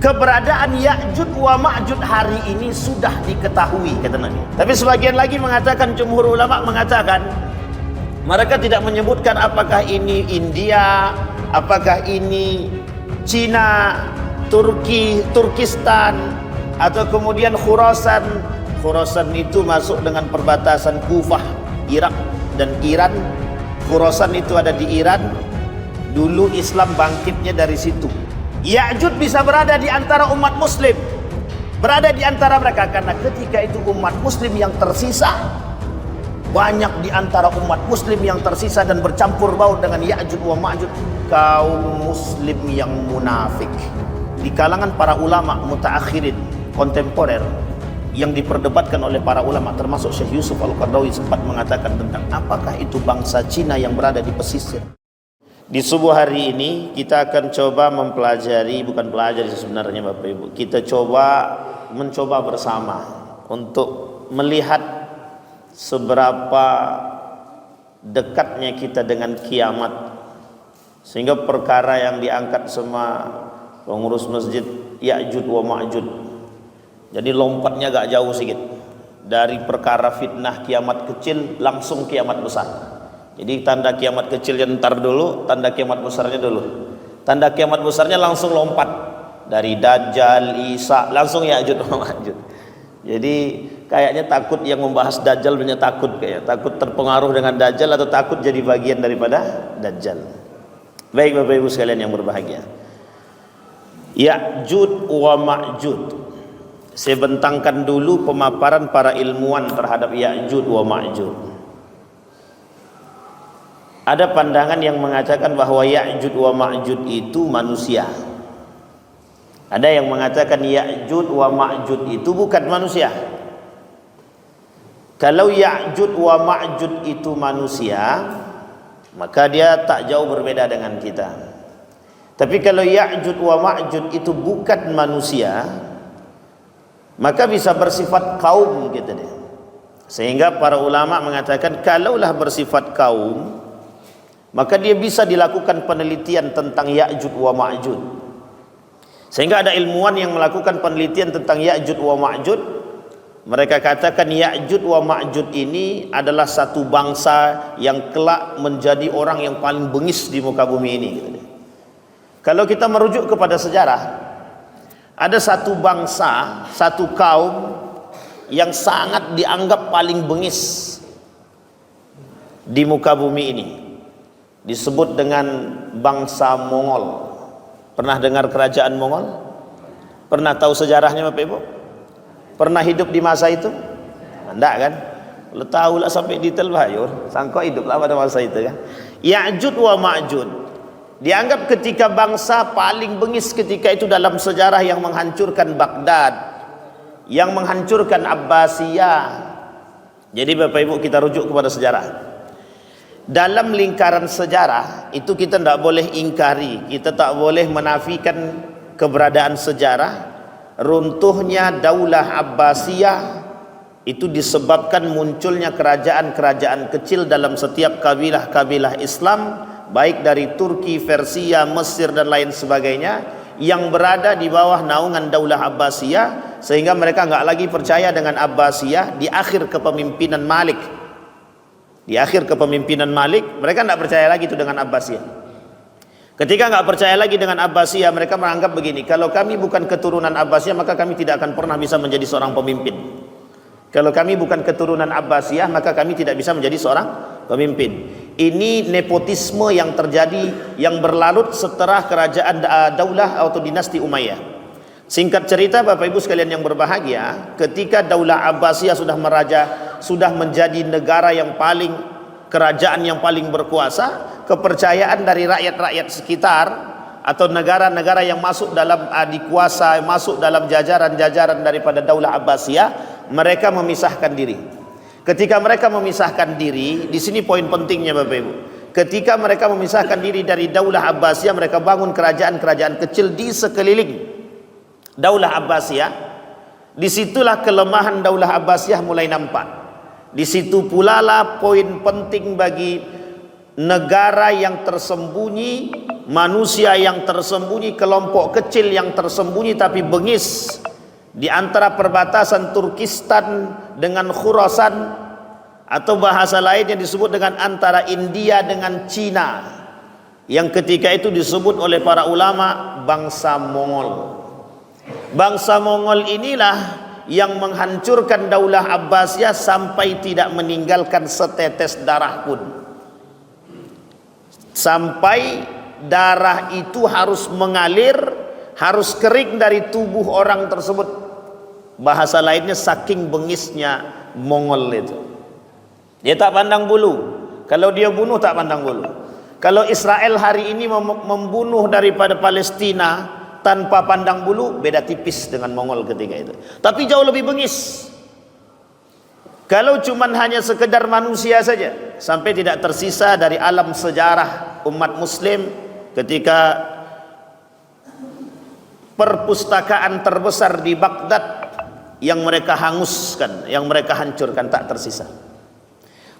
keberadaan Ya'juj wa Ma'juj hari ini sudah diketahui, kata Nabi. Tapi sebagian lagi mengatakan, jumhur ulama mengatakan, mereka tidak menyebutkan apakah ini India, apakah ini Cina, Turki, Turkistan, atau kemudian Khurasan. Khurasan itu masuk dengan perbatasan Kufah, Irak dan Iran. Khurasan itu ada di Iran. Dulu Islam bangkitnya dari situ. Ya'juj bisa berada di antara umat muslim, berada di antara mereka, karena ketika itu umat muslim yang tersisa, banyak di antara umat muslim yang tersisa dan bercampur baur dengan Ya'juj wa Ma'juj, kaum muslim yang munafik. Di kalangan para ulama mutaakhirin kontemporer yang diperdebatkan oleh para ulama, termasuk Syekh Yusuf Al-Qaradawi sempat mengatakan tentang apakah itu bangsa Cina yang berada di pesisir. Di subuh hari ini kita akan coba mempelajari, bukan pelajari sebenarnya Bapak Ibu, kita mencoba bersama untuk melihat seberapa dekatnya kita dengan kiamat, sehingga perkara yang diangkat sama pengurus masjid Ya'juj wa Ma'juj, jadi lompatnya agak jauh sedikit dari perkara fitnah kiamat kecil langsung kiamat besar. Jadi tanda kiamat kecilnya ntar dulu, tanda kiamat besarnya dulu. Tanda kiamat besarnya langsung lompat dari Dajjal, Isa, langsung Ya'juj wa Ma'juj. Jadi kayaknya takut yang membahas Dajjal, banyak takut, kayaknya takut terpengaruh dengan Dajjal atau takut jadi bagian daripada Dajjal. Baik Bapak Ibu sekalian yang berbahagia, Ya'juj wa Ma'juj. Saya bentangkan dulu pemaparan para ilmuwan terhadap Ya'juj wa Ma'juj. Ada pandangan yang mengatakan bahwa Ya'juj wa Ma'juj itu manusia. Ada yang mengatakan Ya'juj wa Ma'juj itu bukan manusia. Kalau Ya'juj wa Ma'juj itu manusia, maka dia tak jauh berbeda dengan kita. Tapi kalau Ya'juj wa Ma'juj itu bukan manusia, maka bisa bersifat kaum, gitu deh. Sehingga para ulama mengatakan kalaulah bersifat kaum, maka dia bisa dilakukan penelitian tentang Ya'juj wa Ma'juj. Sehingga ada ilmuwan yang melakukan penelitian tentang Ya'juj wa Ma'juj. Mereka katakan Ya'juj wa Ma'juj ini adalah satu bangsa yang kelak menjadi orang yang paling bengis di muka bumi ini. Kalau kita merujuk kepada sejarah, ada satu bangsa, satu kaum yang sangat dianggap paling bengis di muka bumi ini, disebut dengan bangsa Mongol. Pernah dengar kerajaan Mongol? Pernah tahu sejarahnya Bapak Ibu? Pernah hidup di masa itu? Enggak kan? Kalau tahu lah sampai detail bahayur, sangka hidup lah pada masa itu kan. Ya'juj wa Ma'juj dianggap ketika bangsa paling bengis ketika itu dalam sejarah, yang menghancurkan Baghdad, yang menghancurkan Abbasiyah. Jadi Bapak Ibu kita rujuk kepada sejarah. Dalam lingkaran sejarah itu kita tidak boleh ingkari, kita tak boleh menafikan keberadaan sejarah. Runtuhnya Daulah Abbasiyah itu disebabkan munculnya kerajaan-kerajaan kecil dalam setiap kabilah-kabilah Islam, baik dari Turki, Persia, Mesir dan lain sebagainya, yang berada di bawah naungan Daulah Abbasiyah, sehingga mereka nggak lagi percaya dengan Abbasiyah. Di akhir kepemimpinan Malik, mereka tidak percaya lagi itu dengan Abbasiyah. Ketika nggak percaya lagi dengan Abbasiyah, mereka menganggap begini, kalau kami bukan keturunan Abbasiyah, maka kami tidak akan pernah bisa menjadi seorang pemimpin. Kalau kami bukan keturunan Abbasiyah, maka kami tidak bisa menjadi seorang pemimpin. Ini nepotisme yang terjadi, yang berlarut setelah kerajaan Daulah atau dinasti Umayyah. Singkat cerita Bapak Ibu sekalian yang berbahagia, ketika Daulah Abbasiyah sudah menjadi negara yang paling, kerajaan yang paling berkuasa, kepercayaan dari rakyat-rakyat sekitar atau negara-negara yang masuk dalam dikuasa, masuk dalam jajaran-jajaran daripada Daulah Abbasiyah, mereka memisahkan diri. Ketika mereka memisahkan diri, di sini poin pentingnya Bapak Ibu. Ketika mereka memisahkan diri dari Daulah Abbasiyah, mereka bangun kerajaan-kerajaan kecil di sekeliling Daulah Abbasiyah. Disitulah kelemahan Daulah Abbasiyah mulai nampak. Di situ pula lah poin penting bagi negara yang tersembunyi, manusia yang tersembunyi, kelompok kecil yang tersembunyi tapi bengis di antara perbatasan Turkistan dengan Khurasan, atau bahasa lainnya disebut dengan antara India dengan Cina, yang ketika itu disebut oleh para ulama bangsa Mongol. Bangsa Mongol inilah yang menghancurkan Daulah Abbasiyah sampai tidak meninggalkan setetes darah pun, sampai darah itu harus mengalir, harus kering dari tubuh orang tersebut. Bahasa lainnya saking bengisnya Mongol itu. Dia tak pandang bulu. Kalau dia bunuh tak pandang bulu. Kalau Israel hari ini membunuh daripada Palestina tanpa pandang bulu, beda tipis dengan Mongol ketika itu. Tapi jauh lebih bengis. Kalau cuman hanya sekedar manusia saja, sampai tidak tersisa dari alam sejarah umat muslim ketika perpustakaan terbesar di Baghdad yang mereka hanguskan, yang mereka hancurkan, tak tersisa.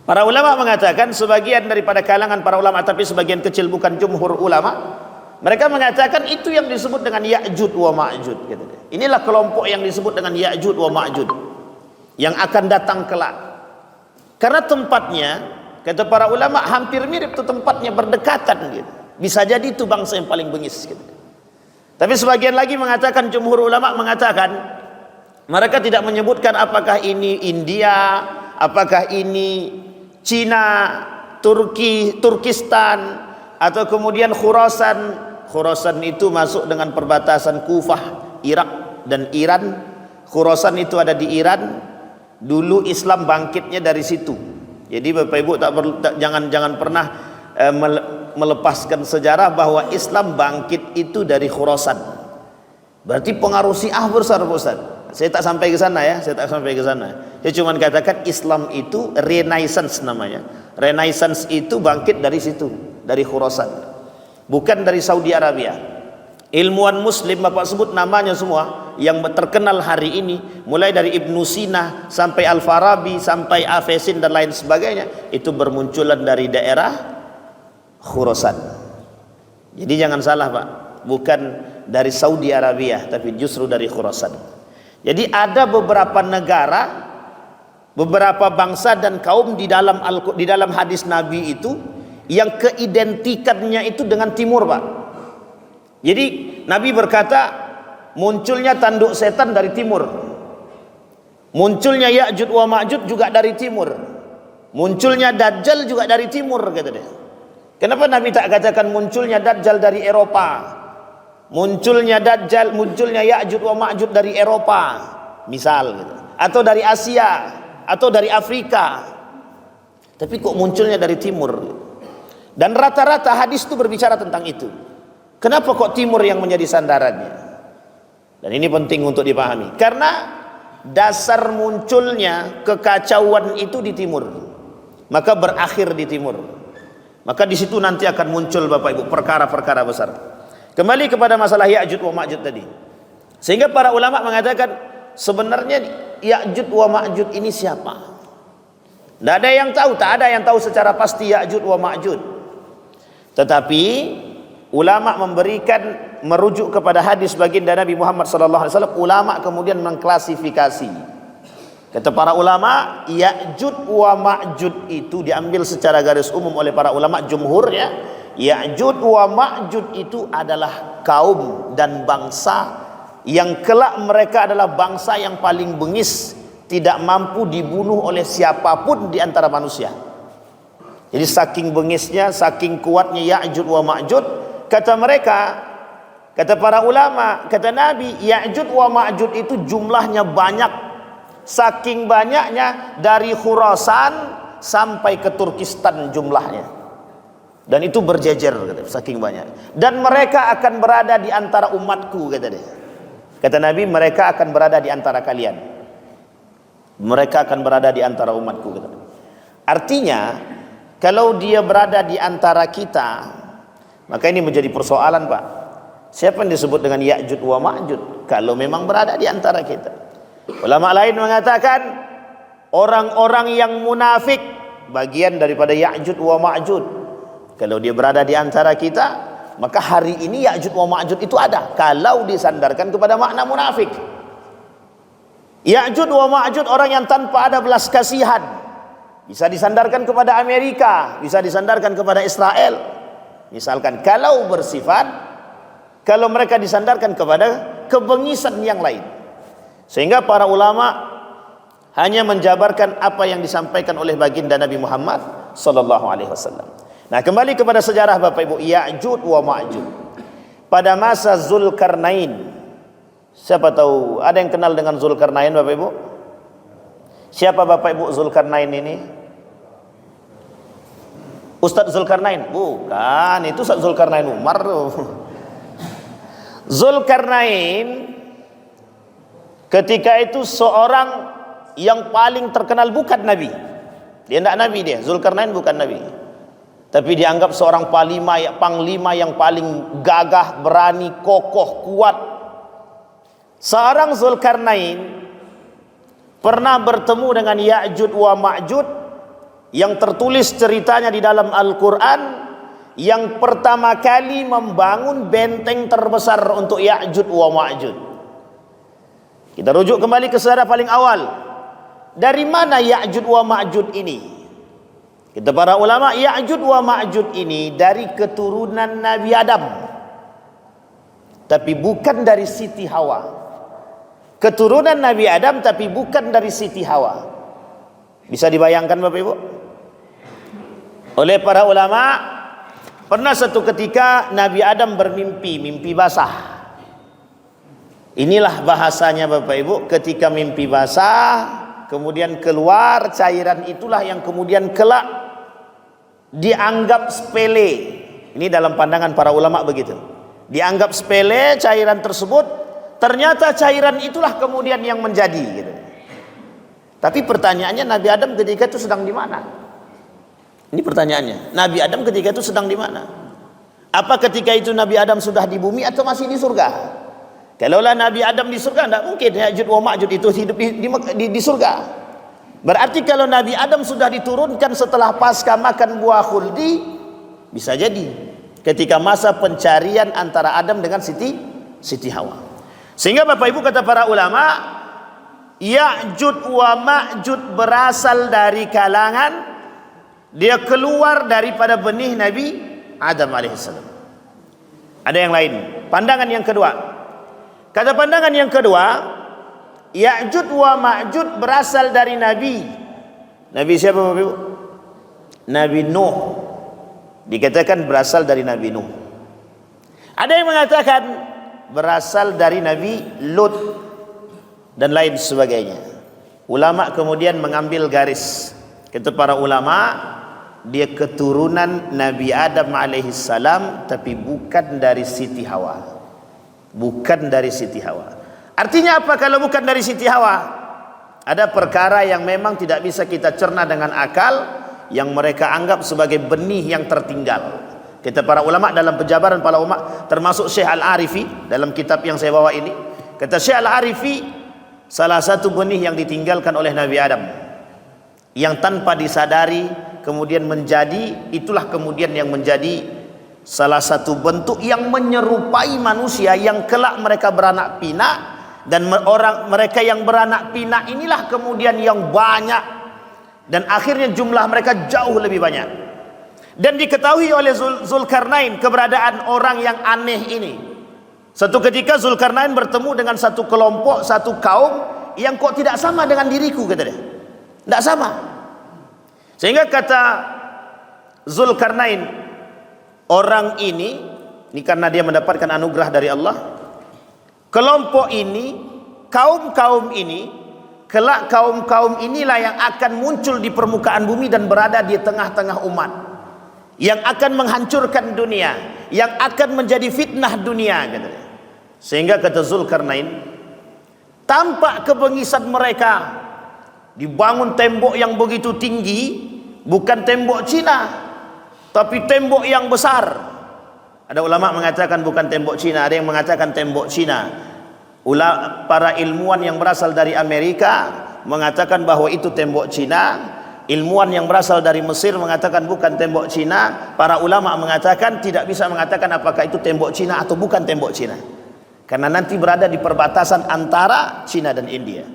Para ulama mengatakan, sebagian daripada kalangan para ulama, tapi sebagian kecil bukan jumhur ulama, mereka mengatakan itu yang disebut dengan Ya'jud wa Ma'jud. Inilah kelompok yang disebut dengan Ya'jud wa Ma'jud yang akan datang kelak. Karena tempatnya, kata para ulama, hampir mirip tuh tempatnya, berdekatan gitu. Bisa jadi itu bangsa yang paling bengis gitu. Tapi sebagian lagi mengatakan, jumhur ulama mengatakan, mereka tidak menyebutkan apakah ini India, apakah ini Cina, Turkistan, atau kemudian Khurasan. Khurasan itu masuk dengan perbatasan Kufah, Irak dan Iran. Khurasan itu ada di Iran. Dulu Islam bangkitnya dari situ. Jadi Bapak Ibu jangan pernah melepaskan sejarah bahwa Islam bangkit itu dari Khurasan. Berarti pengaruh Syiah besar. Saya tak sampai ke sana ya, saya cuma katakan Islam itu Renaissance namanya. Renaissance itu bangkit dari situ, dari Khurasan, bukan dari Saudi Arabia. Ilmuwan Muslim Bapak sebut namanya semua yang terkenal hari ini, mulai dari Ibnu Sina sampai Al-Farabi sampai Avicenna dan lain sebagainya, itu bermunculan dari daerah Khurasan. Jadi jangan salah Pak, bukan dari Saudi Arabia, tapi justru dari Khurasan. Jadi ada beberapa negara, beberapa bangsa dan kaum di dalam hadis Nabi itu yang keidentikannya itu dengan timur Pak. Jadi Nabi berkata, munculnya tanduk setan dari timur, munculnya Ya'jud wa Ma'jud juga dari timur, munculnya Dajjal juga dari timur, kata dia. Kenapa Nabi tak katakan munculnya Dajjal dari Eropa, munculnya Ya'jud wa Ma'jud dari Eropa misal gitu, atau dari Asia atau dari Afrika, tapi kok munculnya dari timur? Dan rata-rata hadis itu berbicara tentang itu. Kenapa kok timur yang menjadi sandarannya? Dan ini penting untuk dipahami, karena dasar munculnya kekacauan itu di timur, maka berakhir di timur, maka di situ nanti akan muncul Bapak Ibu perkara-perkara besar. Kembali kepada masalah Ya'jud wa Ma'jud tadi. Sehingga para ulama mengatakan sebenarnya Ya'jud wa Ma'jud ini siapa? Tidak ada yang tahu, tak ada yang tahu secara pasti Ya'jud wa Ma'jud. Tetapi ulama merujuk kepada hadis baginda Nabi Muhammad SAW. Ulama kemudian mengklasifikasi. Kata para ulama, Ya'jud wa Ma'jud itu diambil secara garis umum oleh para ulama jumhurnya. Ya'jud wa Ma'jud itu adalah kaum dan bangsa yang kelak mereka adalah bangsa yang paling bengis, tidak mampu dibunuh oleh siapapun di antara manusia. Jadi saking bengisnya, saking kuatnya Ya'jud wa Ma'jud, kata mereka, kata para ulama, kata Nabi, Ya'jud wa Ma'jud itu jumlahnya banyak, saking banyaknya dari Khurasan sampai ke Turkistan jumlahnya. Dan itu berjejer, saking banyak. Dan mereka akan berada di antara umatku, kata dia. Kata Nabi, mereka akan berada di antara kalian. Mereka akan berada di antara umatku, kata dia. Artinya, kalau dia berada di antara kita, maka ini menjadi persoalan Pak. Siapa yang disebut dengan Ya'jud wa Ma'jud? Kalau memang berada di antara kita. Ulama lain mengatakan, orang-orang yang munafik, bagian daripada Ya'jud wa Ma'jud. Kalau dia berada di antara kita, maka hari ini Ya'juj wa Ma'juj itu ada. Kalau disandarkan kepada makna munafik. Ya'juj wa Ma'juj orang yang tanpa ada belas kasihan. Bisa disandarkan kepada Amerika, bisa disandarkan kepada Israel. Misalkan kalau bersifat, kalau mereka disandarkan kepada kebengisan yang lain. Sehingga para ulama hanya menjabarkan apa yang disampaikan oleh baginda Nabi Muhammad sallallahu alaihi wasallam. Nah, kembali kepada sejarah Bapak Ibu, Ya'juj wa Ma'juj. Pada masa Zulkarnain. Siapa tahu, ada yang kenal dengan Zulkarnain Bapak Ibu? Siapa Bapak Ibu Zulkarnain ini? Ustadz Zulkarnain? Bukan, itu Ustadz Zulkarnain Umar. Zulkarnain ketika itu seorang yang paling terkenal, bukan Nabi. Dia tidak Nabi dia. Zulkarnain bukan Nabi. Tapi dianggap seorang panglima yang paling gagah, berani, kokoh, kuat. Seorang Zulkarnain pernah bertemu dengan Ya'juj wa Ma'juj yang tertulis ceritanya di dalam Al-Quran, yang pertama kali membangun benteng terbesar untuk Ya'juj wa Ma'juj. Kita rujuk kembali ke sejarah paling awal. Dari mana Ya'juj wa Ma'juj ini? Kita para ulama, Ya'juj wa Ma'juj ini dari keturunan Nabi Adam, tapi bukan dari Siti Hawa. Keturunan Nabi Adam tapi bukan dari Siti Hawa. Bisa dibayangkan Bapak Ibu? Oleh para ulama, pernah satu ketika Nabi Adam bermimpi, mimpi basah. Inilah bahasanya Bapak Ibu, ketika mimpi basah kemudian keluar cairan, itulah yang kemudian kelak dianggap sepele. Ini dalam pandangan para ulama begitu. Dianggap sepele cairan tersebut, ternyata cairan itulah kemudian yang menjadi gitu. Tapi pertanyaannya, Nabi Adam ketika itu sedang di mana? Ini pertanyaannya. Nabi Adam ketika itu sedang di mana? Apa ketika itu Nabi Adam sudah di bumi atau masih di surga? Kalaulah Nabi Adam di surga, tidak mungkin Ya'juj wa Ma'juj itu hidup di surga. Berarti kalau Nabi Adam sudah diturunkan setelah pasca makan buah khuldi, bisa jadi ketika masa pencarian antara Adam dengan Siti Hawa. Sehingga Bapak Ibu, kata para ulama, Ya'juj wa Ma'juj berasal dari kalangan, dia keluar daripada benih Nabi Adam alaihissalam. Ada yang lain, pandangan yang kedua. Kata pandangan yang kedua, Ya'juj wa Ma'juj berasal dari Nabi. Nabi siapa Bapak Ibu? Nabi Nuh. Dikatakan berasal dari Nabi Nuh. Ada yang mengatakan berasal dari Nabi Lut dan lain sebagainya. Ulama kemudian mengambil garis. Kata para ulama, dia keturunan Nabi Adam alaihissalam tapi bukan dari Siti Hawa. Bukan dari Siti Hawa. Artinya apa kalau bukan dari Siti Hawa? Ada perkara yang memang tidak bisa kita cerna dengan akal, yang mereka anggap sebagai benih yang tertinggal. Kita para ulama dalam penjabaran para ulama, termasuk Syekh Al-Arifi dalam kitab yang saya bawa ini, kata Syekh Al-Arifi, salah satu benih yang ditinggalkan oleh Nabi Adam, yang tanpa disadari kemudian menjadi, itulah kemudian yang menjadi salah satu bentuk yang menyerupai manusia, yang kelak mereka beranak pinak. Dan mereka yang beranak pinak inilah kemudian yang banyak, dan akhirnya jumlah mereka jauh lebih banyak. Dan diketahui oleh Zulkarnain keberadaan orang yang aneh ini. Satu ketika Zulkarnain bertemu dengan satu kelompok, satu kaum yang kok tidak sama dengan diriku, kata dia. Tidak sama. Sehingga kata Zulkarnain, orang ini karena dia mendapatkan anugerah dari Allah, kelompok ini, kaum-kaum ini, kelak kaum-kaum inilah yang akan muncul di permukaan bumi dan berada di tengah-tengah umat, yang akan menghancurkan dunia, yang akan menjadi fitnah dunia, katanya. Sehingga kata Zulkarnain, tampak kebengisan mereka. Dibangun tembok yang begitu tinggi, bukan tembok Cina, tapi tembok yang besar. Ada ulama mengatakan bukan tembok Cina, ada yang mengatakan tembok Cina. Para ilmuwan yang berasal dari Amerika mengatakan bahwa itu tembok Cina, ilmuwan yang berasal dari Mesir mengatakan bukan tembok Cina. Para ulama mengatakan tidak bisa mengatakan apakah itu tembok Cina atau bukan tembok Cina, karena nanti berada di perbatasan antara Cina dan India.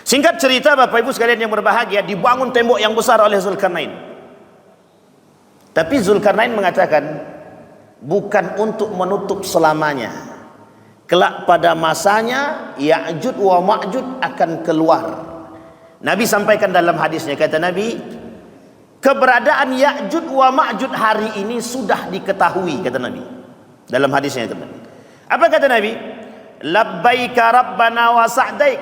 Singkat cerita Bapak Ibu sekalian yang berbahagia, dibangun tembok yang besar oleh Zulkarnain. Tapi Zulkarnain mengatakan bukan untuk menutup selamanya. Kelak pada masanya Ya'juj wa Ma'juj akan keluar. Nabi sampaikan dalam hadisnya, kata Nabi, keberadaan Ya'juj wa Ma'juj hari ini sudah diketahui, kata Nabi. Dalam hadisnya itu. Apa kata Nabi? Labbaika rabbana wa sa'daik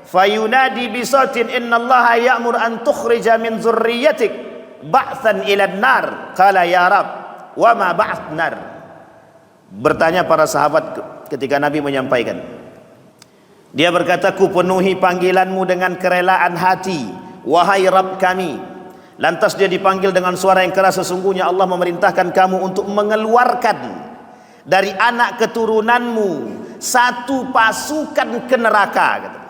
fayunadi bisautin innallaha ya'mur an tukhrija min dzurriyyatik ba'tsan ila an-nar. Qala ya rab wa ma ba'ts nar. Bertanya para sahabat ketika Nabi menyampaikan. Dia berkata, ku penuhi panggilanmu dengan kerelaan hati, wahai Rabb kami. Lantas dia dipanggil dengan suara yang keras, sesungguhnya Allah memerintahkan kamu untuk mengeluarkan dari anak keturunanmu satu pasukan ke neraka, kata.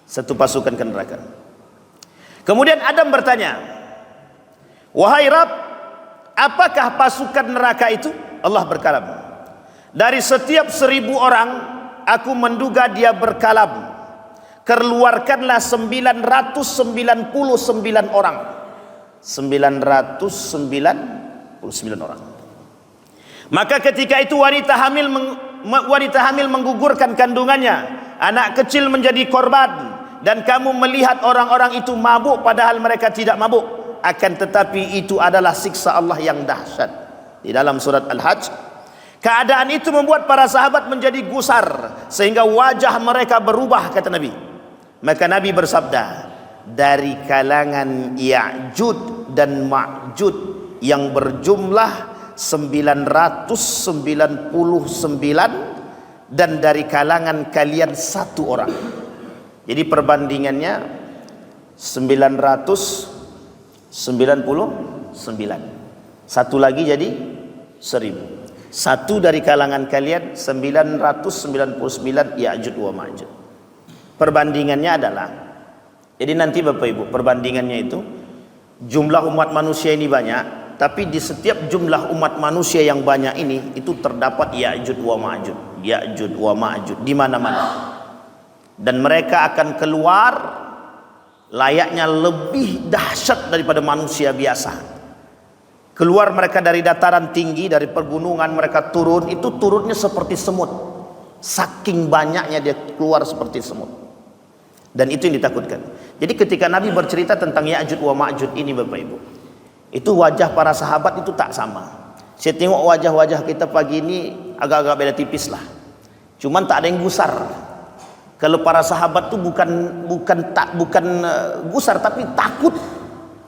Satu pasukan ke neraka. Kemudian Adam bertanya, wahai Rabb, apakah pasukan neraka itu? Allah berkalam, dari setiap 1000 orang aku menduga dia berkalam, keluarkanlah 999 orang. 999 orang. Maka ketika itu wanita hamil menggugurkan kandungannya, anak kecil menjadi korban, dan kamu melihat orang-orang itu mabuk padahal mereka tidak mabuk, akan tetapi itu adalah siksa Allah yang dahsyat. Di dalam surat Al-Hajj, keadaan itu membuat para sahabat menjadi gusar sehingga wajah mereka berubah, kata Nabi. Maka Nabi bersabda, dari kalangan Ya'juj dan Ma'juj yang berjumlah 999, dan dari kalangan kalian 1 orang. Jadi perbandingannya 999, satu lagi jadi 1000. Satu dari kalangan kalian 999 Ya'juj wa Ma'juj. Perbandingannya adalah, jadi nanti Bapak Ibu, perbandingannya itu jumlah umat manusia ini banyak, tapi di setiap jumlah umat manusia yang banyak ini itu terdapat Ya'juj wa Ma'juj, Ya'juj wa Ma'juj di mana-mana. Dan mereka akan keluar layaknya lebih dahsyat daripada manusia biasa. Keluar mereka dari dataran tinggi, dari pegunungan, mereka turun, itu turunnya seperti semut. Saking banyaknya dia keluar seperti semut. Dan itu yang ditakutkan. Jadi ketika Nabi bercerita tentang Ya'juj wa Ma'juj ini Bapak Ibu, itu wajah para sahabat itu tak sama. Saya tengok wajah-wajah kita pagi ini agak-agak beda tipis lah. Cuman tak ada yang gusar. Kalau para sahabat itu bukan gusar, tapi takut.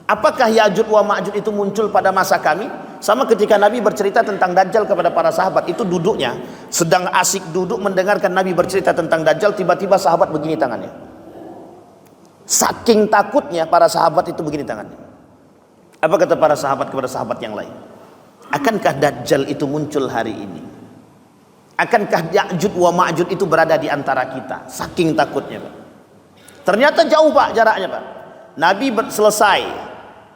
Apakah Ya'juj wa Ma'juj itu muncul pada masa kami? Sama ketika Nabi bercerita tentang Dajjal kepada para sahabat, itu duduknya sedang asik duduk mendengarkan Nabi bercerita tentang Dajjal, tiba-tiba sahabat begini tangannya. Saking takutnya para sahabat itu begini tangannya. Apa kata para sahabat kepada sahabat yang lain? Akankah Dajjal itu muncul hari ini? Akankah Ya'juj wa Ma'juj itu berada di antara kita? Saking takutnya, Pak. Ternyata jauh Pak jaraknya, Pak. Nabi selesai,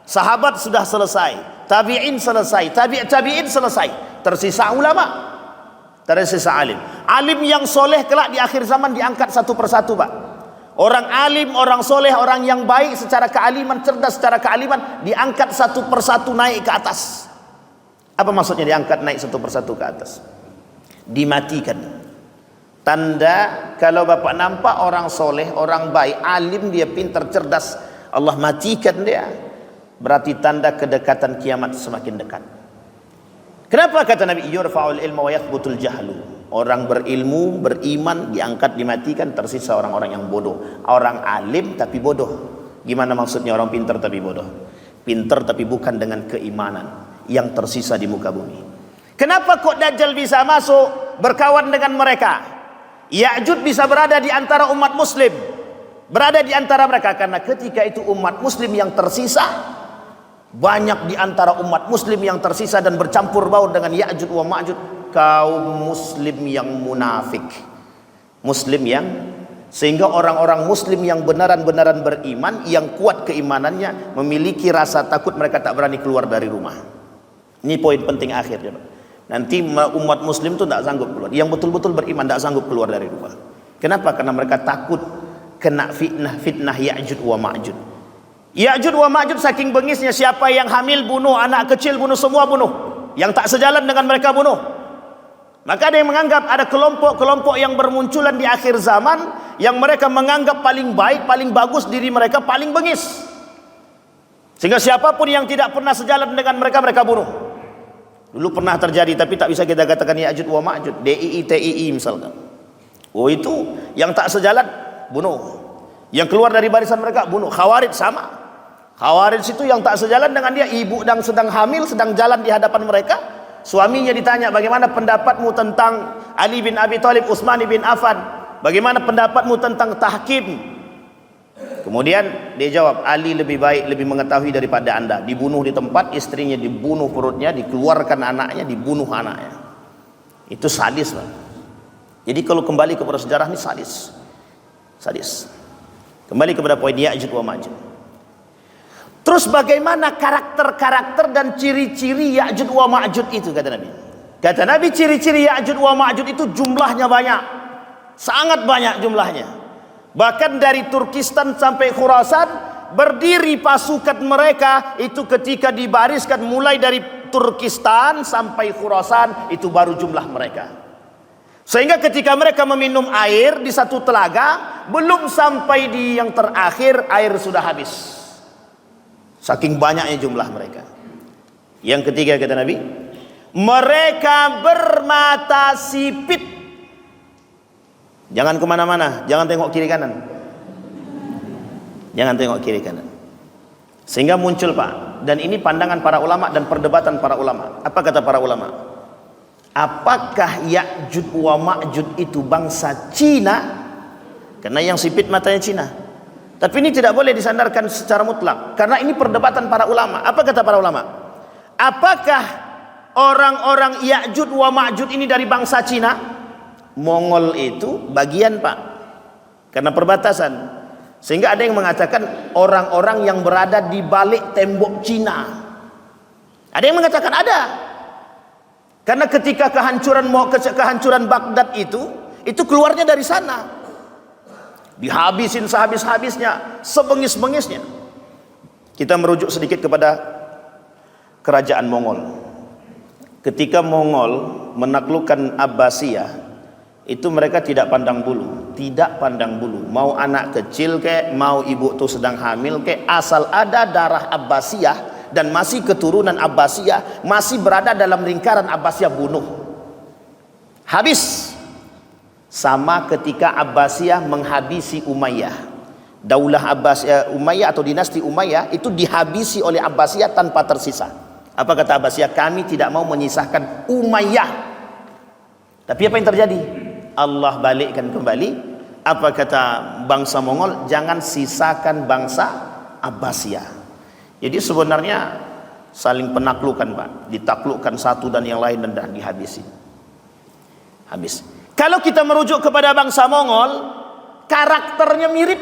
sahabat sudah selesai, tabi'in selesai, tabi'in selesai, tersisa ulama, tersisa alim. Alim yang soleh kelak di akhir zaman diangkat satu persatu, Pak. Orang alim, orang soleh, orang yang baik secara kealiman, cerdas secara kealiman, diangkat satu persatu naik ke atas. Apa maksudnya diangkat naik satu persatu ke atas? Dimatikan. Tanda kalau Bapak nampak orang soleh, orang baik, alim, dia pintar, cerdas, Allah matikan dia, berarti tanda kedekatan kiamat semakin dekat. Kenapa kata Nabi, yurfa'ul ilmu wa yathbutul jahlu? Orang berilmu, beriman diangkat, dimatikan, tersisa orang-orang yang bodoh. Orang alim tapi bodoh. Gimana maksudnya orang pintar tapi bodoh? Pintar tapi bukan dengan keimanan, yang tersisa di muka bumi. Kenapa kok Dajjal bisa masuk berkawan dengan mereka? Ya'juj bisa berada di antara umat muslim, berada di antara mereka, karena ketika itu umat muslim yang tersisa, banyak di antara umat muslim yang tersisa dan bercampur baur dengan Ya'juj wa Ma'juj, kaum muslim yang munafik, muslim yang Sehingga orang-orang muslim yang benaran-benaran beriman, yang kuat keimanannya, memiliki rasa takut, mereka tak berani keluar dari rumah. Ini poin penting akhir. Nanti umat muslim itu tak sanggup keluar. Yang betul-betul beriman tak sanggup keluar dari rumah. Kenapa? Karena mereka takut kena fitnah Ya'juj wa Ma'juj. Ya'juj wa Ma'juj saking bengisnya, siapa yang hamil bunuh, anak kecil bunuh, semua bunuh. Yang tak sejalan dengan mereka bunuh. Maka ada yang menganggap ada kelompok-kelompok yang bermunculan di akhir zaman, yang mereka menganggap paling baik, paling bagus, diri mereka paling bengis. Sehingga siapapun yang tidak pernah sejalan dengan mereka, mereka bunuh. Dulu pernah terjadi, tapi tak bisa kita katakan Ya'juj wa Ma'juj. DII, TII misalkan. Oh itu, yang tak sejalan, bunuh. Yang keluar dari barisan mereka, bunuh. Khawarij sama. Khawarij itu yang tak sejalan dengan dia, ibu yang sedang hamil, sedang jalan di hadapan mereka. Suaminya ditanya, bagaimana pendapatmu tentang Ali bin Abi Thalib, Utsman bin Affan? Bagaimana pendapatmu tentang tahkim? Kemudian dia jawab, Ali lebih baik, lebih mengetahui daripada anda. Dibunuh di tempat, istrinya dibunuh perutnya, dikeluarkan anaknya, dibunuh anaknya. Itu sadis, Pak. Jadi kalau kembali kepada sejarah ini sadis. Sadis. Kembali kepada poin Ya'juj wa Ma'juj. Terus bagaimana karakter-karakter dan ciri-ciri Ya'juj wa Ma'juj itu, kata Nabi? Kata Nabi, ciri-ciri Ya'juj wa Ma'juj itu jumlahnya banyak. Sangat banyak jumlahnya. Bahkan dari Turkistan sampai Khurasan, berdiri pasukan mereka itu ketika dibariskan mulai dari Turkistan sampai Khurasan, itu baru jumlah mereka. Sehingga ketika mereka meminum air di satu telaga, belum sampai di yang terakhir, air sudah habis. Saking banyaknya jumlah mereka. Yang ketiga, kata Nabi, mereka bermata sipit. Jangan kemana-mana, jangan tengok kiri kanan. Jangan tengok kiri kanan. Sehingga muncul, Pak, dan ini pandangan para ulama dan perdebatan para ulama. Apa kata para ulama? Apakah Ya'juj wa Ma'juj itu bangsa Cina? Karena yang sipit matanya Cina. Tapi ini tidak boleh disandarkan secara mutlak, karena ini perdebatan para ulama. Apa kata para ulama? Apakah orang-orang Ya'juj wa Ma'juj ini dari bangsa Cina? Mongol itu bagian, Pak, karena perbatasan. Sehingga ada yang mengatakan orang-orang yang berada di balik tembok Cina. Ada yang mengatakan ada. Karena ketika kehancuran Baghdad itu keluarnya dari sana. Dihabisin sehabis-habisnya, sebengis-bengisnya. Kita merujuk sedikit kepada kerajaan Mongol. Ketika Mongol menaklukkan Abbasiyah, itu mereka tidak pandang bulu, tidak pandang bulu. Mau anak kecil kek, mau ibu tuh sedang hamil kek, asal ada darah Abbasiyah dan masih keturunan Abbasiyah, masih berada dalam lingkaran Abbasiyah, bunuh. Habis. Sama ketika Abbasiyah menghabisi Umayyah. Daulah Abbasiyah, Umayyah atau dinasti Umayyah itu dihabisi oleh Abbasiyah tanpa tersisa. Apa kata Abbasiyah? Kami tidak mau menyisahkan Umayyah. Tapi apa yang terjadi? Allah balikkan kembali. Apa kata bangsa Mongol? Jangan sisakan bangsa Abbasiyah. Jadi sebenarnya saling penaklukan, Pak. Ditaklukkan satu dan yang lain dan dihabisi. Habis. Kalau kita merujuk kepada bangsa Mongol, karakternya mirip.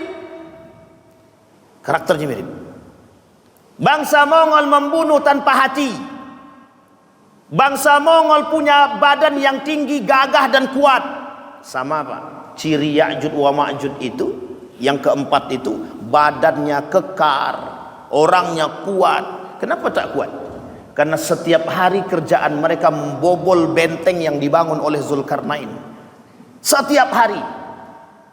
Karakternya mirip. Bangsa Mongol membunuh tanpa hati. Bangsa Mongol punya badan yang tinggi, gagah dan kuat. Sama, Pak. Ciri Ya'juj wa Ma'juj itu, yang keempat itu, badannya kekar, orangnya kuat. Kenapa tak kuat? Karena setiap hari kerjaan mereka membobol benteng yang dibangun oleh Zulkarnain. Setiap hari.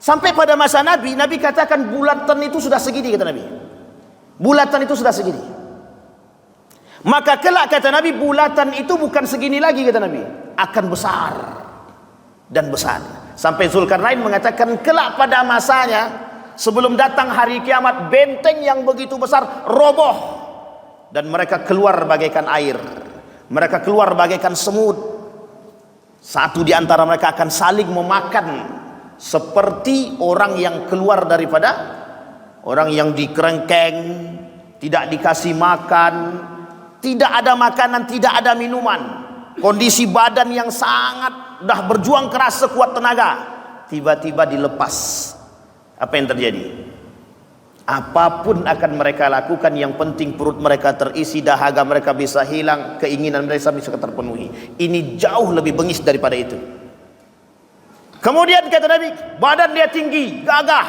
Sampai pada masa Nabi, Nabi katakan bulatan itu sudah segini, kata Nabi. Bulatan itu sudah segini. Maka kelak, kata Nabi, bulatan itu bukan segini lagi, kata Nabi. Akan besar dan besar. Sampai Zulkarnain mengatakan kelak pada masanya, sebelum datang hari kiamat, benteng yang begitu besar roboh. Dan mereka keluar bagaikan air. Mereka keluar bagaikan semut. Satu di antara mereka akan saling memakan. Seperti orang yang keluar daripada orang yang dikerengkeng, tidak dikasih makan, tidak ada makanan, tidak ada minuman. Kondisi badan yang sangat dah berjuang keras sekuat tenaga, tiba-tiba dilepas. Apa yang terjadi? Apapun akan mereka lakukan, yang penting perut mereka terisi, dahaga mereka bisa hilang, keinginan mereka bisa terpenuhi. Ini jauh lebih bengis daripada itu. Kemudian kata Nabi, badan dia tinggi, gagah,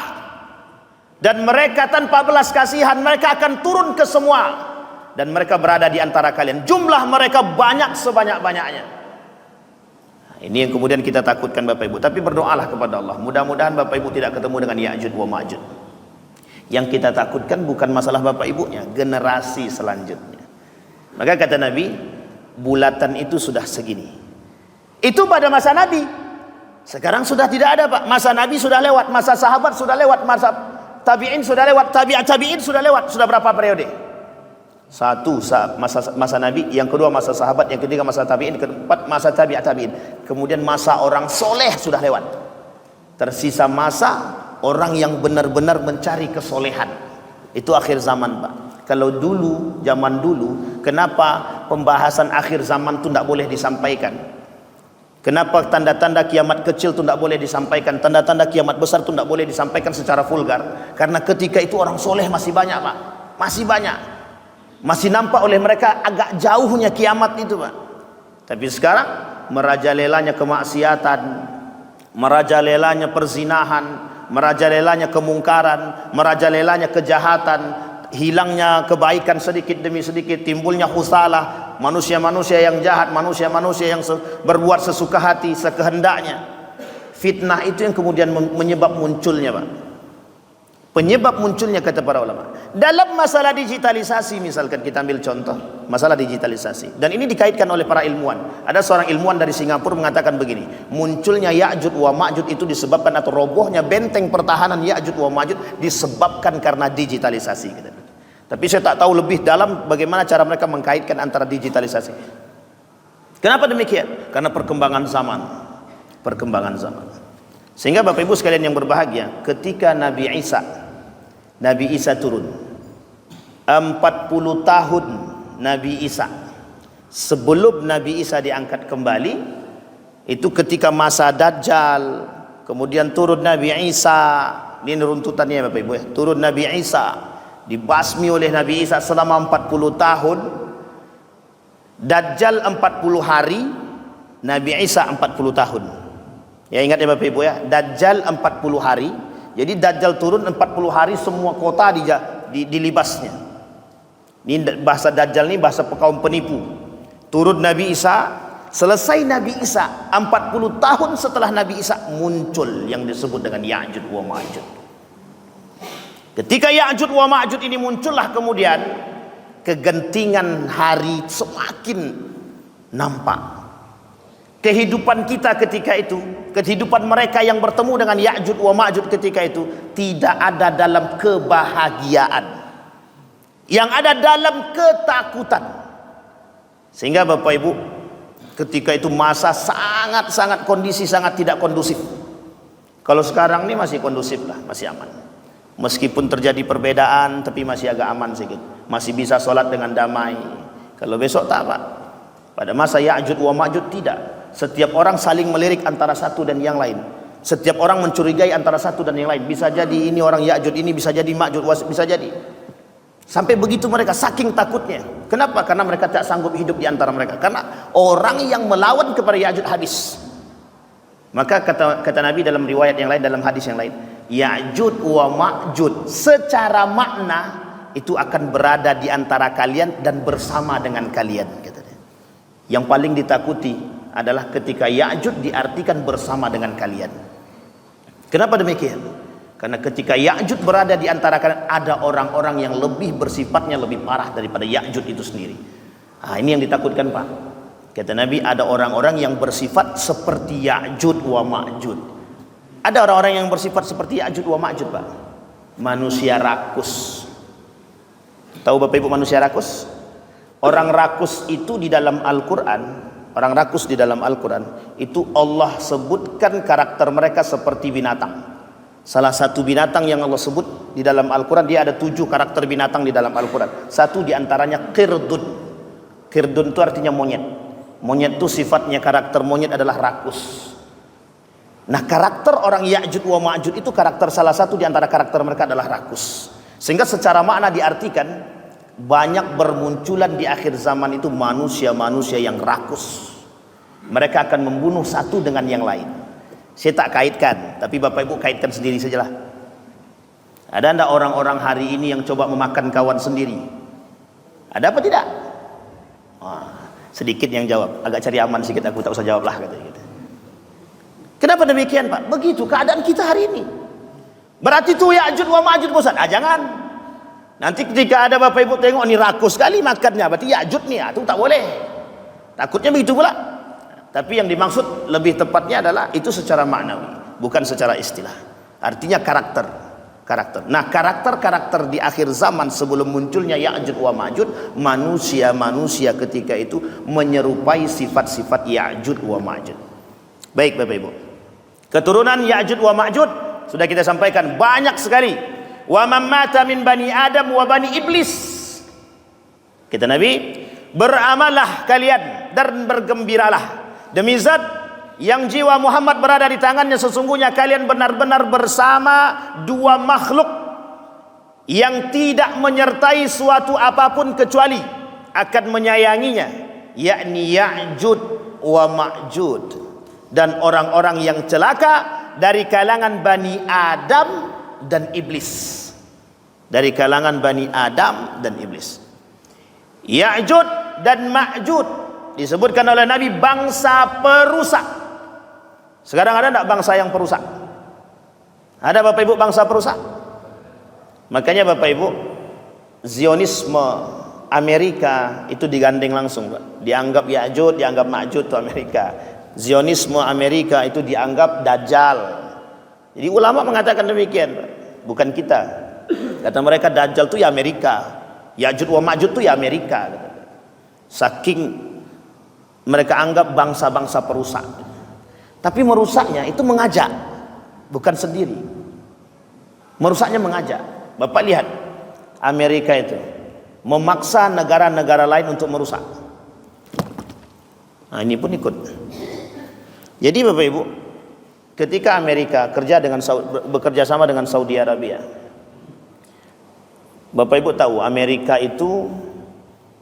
dan mereka tanpa belas kasihan, mereka akan turun ke semua, dan mereka berada di antara kalian. Jumlah mereka banyak sebanyak-banyaknya. Ini yang kemudian kita takutkan Bapak Ibu. Tapi berdoalah kepada Allah, mudah-mudahan Bapak Ibu tidak ketemu dengan Ya'juj wa Ma'juj. Yang kita takutkan bukan masalah Bapak Ibunya, generasi selanjutnya. Maka kata Nabi, bulatan itu sudah segini. Itu pada masa Nabi. Sekarang sudah tidak ada, Pak. Masa Nabi sudah lewat, masa sahabat sudah lewat, masa tabi'in sudah lewat, tabi'in sudah lewat. Sudah berapa periode? Satu masa Nabi, yang kedua masa sahabat, yang ketiga masa tabi'in, keempat masa tabi'in. Kemudian masa orang soleh sudah lewat. Tersisa masa orang yang benar-benar mencari kesolehan. Itu akhir zaman, Pak. Kalau dulu, zaman dulu, kenapa pembahasan akhir zaman itu tidak boleh disampaikan? Kenapa tanda-tanda kiamat kecil itu tidak boleh disampaikan? Tanda-tanda kiamat besar itu tidak boleh disampaikan secara vulgar. Karena ketika itu orang soleh masih banyak, Pak. Masih banyak. Masih nampak oleh mereka agak jauhnya kiamat itu, Pak. Tapi sekarang merajalelanya kemaksiatan, merajalelanya perzinahan, merajalelanya kemungkaran, merajalelanya kejahatan, hilangnya kebaikan sedikit demi sedikit, timbulnya husalah, manusia-manusia yang jahat, manusia-manusia yang berbuat sesuka hati, sekehendaknya. Fitnah itu yang kemudian menyebab munculnya, Pak. Penyebab munculnya kata para ulama. Dalam masalah digitalisasi, misalkan kita ambil contoh masalah digitalisasi, dan ini dikaitkan oleh para ilmuwan. Ada seorang ilmuwan dari Singapura mengatakan begini, munculnya Ya'juj wa Ma'juj itu disebabkan, atau robohnya benteng pertahanan Ya'juj wa Ma'juj disebabkan karena digitalisasi. Tapi saya tak tahu lebih dalam bagaimana cara mereka mengkaitkan antara digitalisasi. Kenapa demikian? Karena perkembangan zaman. Perkembangan zaman. Sehingga Bapak Ibu sekalian yang berbahagia, ketika Nabi Isa turun 40 tahun Nabi Isa sebelum Nabi Isa diangkat kembali, itu ketika masa Dajjal, kemudian turun Nabi Isa. Ini runtutannya Bapak Ibu ya. Turun Nabi Isa, dibasmi oleh Nabi Isa selama 40 tahun, Dajjal 40 hari, Nabi Isa 40 tahun. Ya ingat ya Bapak Ibu ya, Dajjal 40 hari. Jadi Dajjal turun 40 hari, semua kota dilibasnya. Ini bahasa Dajjal ini bahasa kaum penipu. Turun Nabi Isa, selesai Nabi Isa 40 tahun setelah Nabi Isa muncul yang disebut dengan Ya'juj wa Ma'juj. Ketika Ya'juj wa Ma'juj ini muncullah, kemudian kegentingan hari semakin nampak. Kehidupan kita ketika itu, kehidupan mereka yang bertemu dengan Ya'juj wa Ma'juj ketika itu, tidak ada dalam kebahagiaan, yang ada dalam ketakutan. Sehingga Bapak Ibu, ketika itu masa sangat kondisi sangat tidak kondusif. Kalau sekarang ini masih kondusif lah, masih aman. Meskipun terjadi perbedaan, tapi masih agak aman sedikit. Masih bisa sholat dengan damai. Kalau besok tak, Pak. Pada masa Ya'juj wa Ma'juj tidak. Setiap orang saling melirik antara satu dan yang lain. Setiap orang mencurigai antara satu dan yang lain. Bisa jadi ini orang Ya'juj, ini bisa jadi Ma'juj, bisa jadi. Sampai begitu mereka saking takutnya. Kenapa? Karena mereka tak sanggup hidup di antara mereka. Karena orang yang melawan kepada Ya'juj habis. Maka kata Nabi dalam riwayat yang lain, dalam hadis yang lain, Ya'juj wa Ma'juj secara makna itu akan berada di antara kalian dan bersama dengan kalian, katanya. Yang paling ditakuti adalah ketika Ya'juj diartikan bersama dengan kalian. Kenapa demikian? Karena ketika Ya'juj berada di antara kalian, ada orang-orang yang lebih bersifatnya lebih parah daripada Ya'juj itu sendiri. Ini yang ditakutkan, Pak. Kata Nabi, ada orang-orang yang bersifat seperti Ya'juj wa Ma'juj. Ada orang-orang yang bersifat seperti Ya'juj wa Ma'juj, Pak. Manusia rakus. Tahu Bapak Ibu manusia rakus? Orang rakus itu di dalam Al-Quran, orang rakus di dalam Al-Quran itu Allah sebutkan karakter mereka seperti binatang. Salah satu binatang yang Allah sebut di dalam Al-Quran, dia ada 7 karakter binatang di dalam Al-Quran. Satu diantaranya qirdun. Qirdun itu artinya monyet. Monyet itu sifatnya, karakter monyet adalah rakus. Nah, karakter orang Ya'juj wa Ma'juj itu karakter salah satu di antara karakter mereka adalah rakus. Sehingga secara makna diartikan banyak bermunculan di akhir zaman itu manusia-manusia yang rakus. Mereka akan membunuh satu dengan yang lain. Saya tak kaitkan, tapi Bapak Ibu kaitkan sendiri sajalah. Ada enggak orang-orang hari ini yang coba memakan kawan sendiri? Ada apa tidak? Sedikit yang jawab, agak cari aman sedikit, aku tak usah jawab lah katanya gitu. Kenapa demikian Pak? Begitu keadaan kita hari ini. Berarti itu Ya'juj wa Ma'juj Ustaz. Jangan. Nanti ketika ada Bapak Ibu tengok ini rakus sekali makannya, berarti Ya'juj nih, itu tak boleh. Takutnya begitu pula. Tapi yang dimaksud lebih tepatnya adalah itu secara maknawi, bukan secara istilah. Artinya karakter. Nah, karakter di akhir zaman sebelum munculnya Ya'juj wa Ma'juj, manusia-manusia ketika itu menyerupai sifat-sifat Ya'juj wa Ma'juj. Baik Bapak Ibu, keturunan Ya'juj wa Ma'juj sudah kita sampaikan banyak sekali. Wa man mata min bani Adam wa bani Iblis. Kata Nabi, beramallah kalian dan bergembiralah demi zat yang jiwa Muhammad berada di tangannya, sesungguhnya kalian benar-benar bersama dua makhluk yang tidak menyertai suatu apapun kecuali akan menyayanginya, yakni Ya'juj wa Ma'juj, dan orang-orang yang celaka dari kalangan Bani Adam dan Iblis. Dari kalangan Bani Adam dan Iblis. Ya'juj dan Ma'juj disebutkan oleh Nabi bangsa perusak. Sekarang ada tidak bangsa yang perusak? Ada Bapak Ibu bangsa perusak? Makanya Bapak Ibu, Zionisme Amerika itu digandeng langsung Pak. Dianggap Ya'juj, dianggap Ma'juj itu Amerika. Zionisme Amerika itu dianggap Dajjal. Jadi ulama mengatakan demikian, bukan kita. Kata mereka Dajjal itu ya Amerika, Ya'juj wa Ma'juj itu ya Amerika. Saking mereka anggap bangsa-bangsa perusak. Tapi merusaknya itu mengajak, bukan sendiri. Merusaknya mengajak. Bapak lihat, Amerika itu memaksa negara-negara lain untuk merusak. Nah, ini pun ikut. Jadi Bapak Ibu, ketika Amerika bekerja sama dengan Saudi Arabia, Bapak Ibu tahu Amerika itu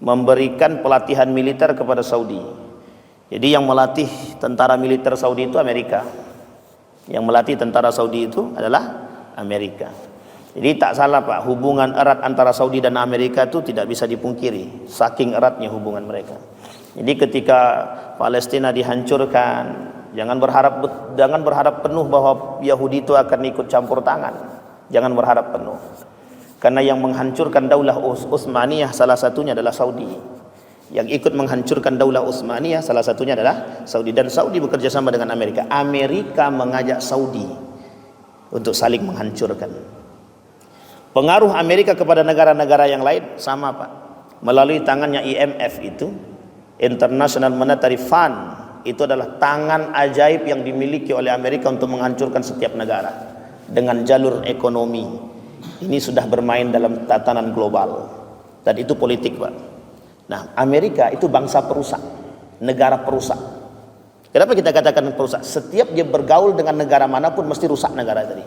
memberikan pelatihan militer kepada Saudi. Jadi yang melatih tentara militer Saudi itu Amerika. Yang melatih tentara Saudi itu adalah Amerika. Jadi tak salah Pak, hubungan erat antara Saudi dan Amerika itu tidak bisa dipungkiri, saking eratnya hubungan mereka. Jadi ketika Palestina dihancurkan, jangan berharap penuh bahwa Yahudi itu akan ikut campur tangan. Jangan berharap penuh. Karena yang menghancurkan Daulah Utsmaniyah salah satunya adalah Saudi. Yang ikut menghancurkan Daulah Utsmaniyah salah satunya adalah Saudi, dan Saudi bekerja sama dengan Amerika. Amerika mengajak Saudi untuk saling menghancurkan. Pengaruh Amerika kepada negara-negara yang lain sama Pak. Melalui tangannya IMF itu, International Monetary Fund, itu adalah tangan ajaib yang dimiliki oleh Amerika untuk menghancurkan setiap negara dengan jalur ekonomi. Ini sudah bermain dalam tatanan global, dan itu politik Pak. Nah, Amerika itu bangsa perusak, negara perusak. Kenapa kita katakan perusak? Setiap dia bergaul dengan negara manapun mesti rusak negara tadi.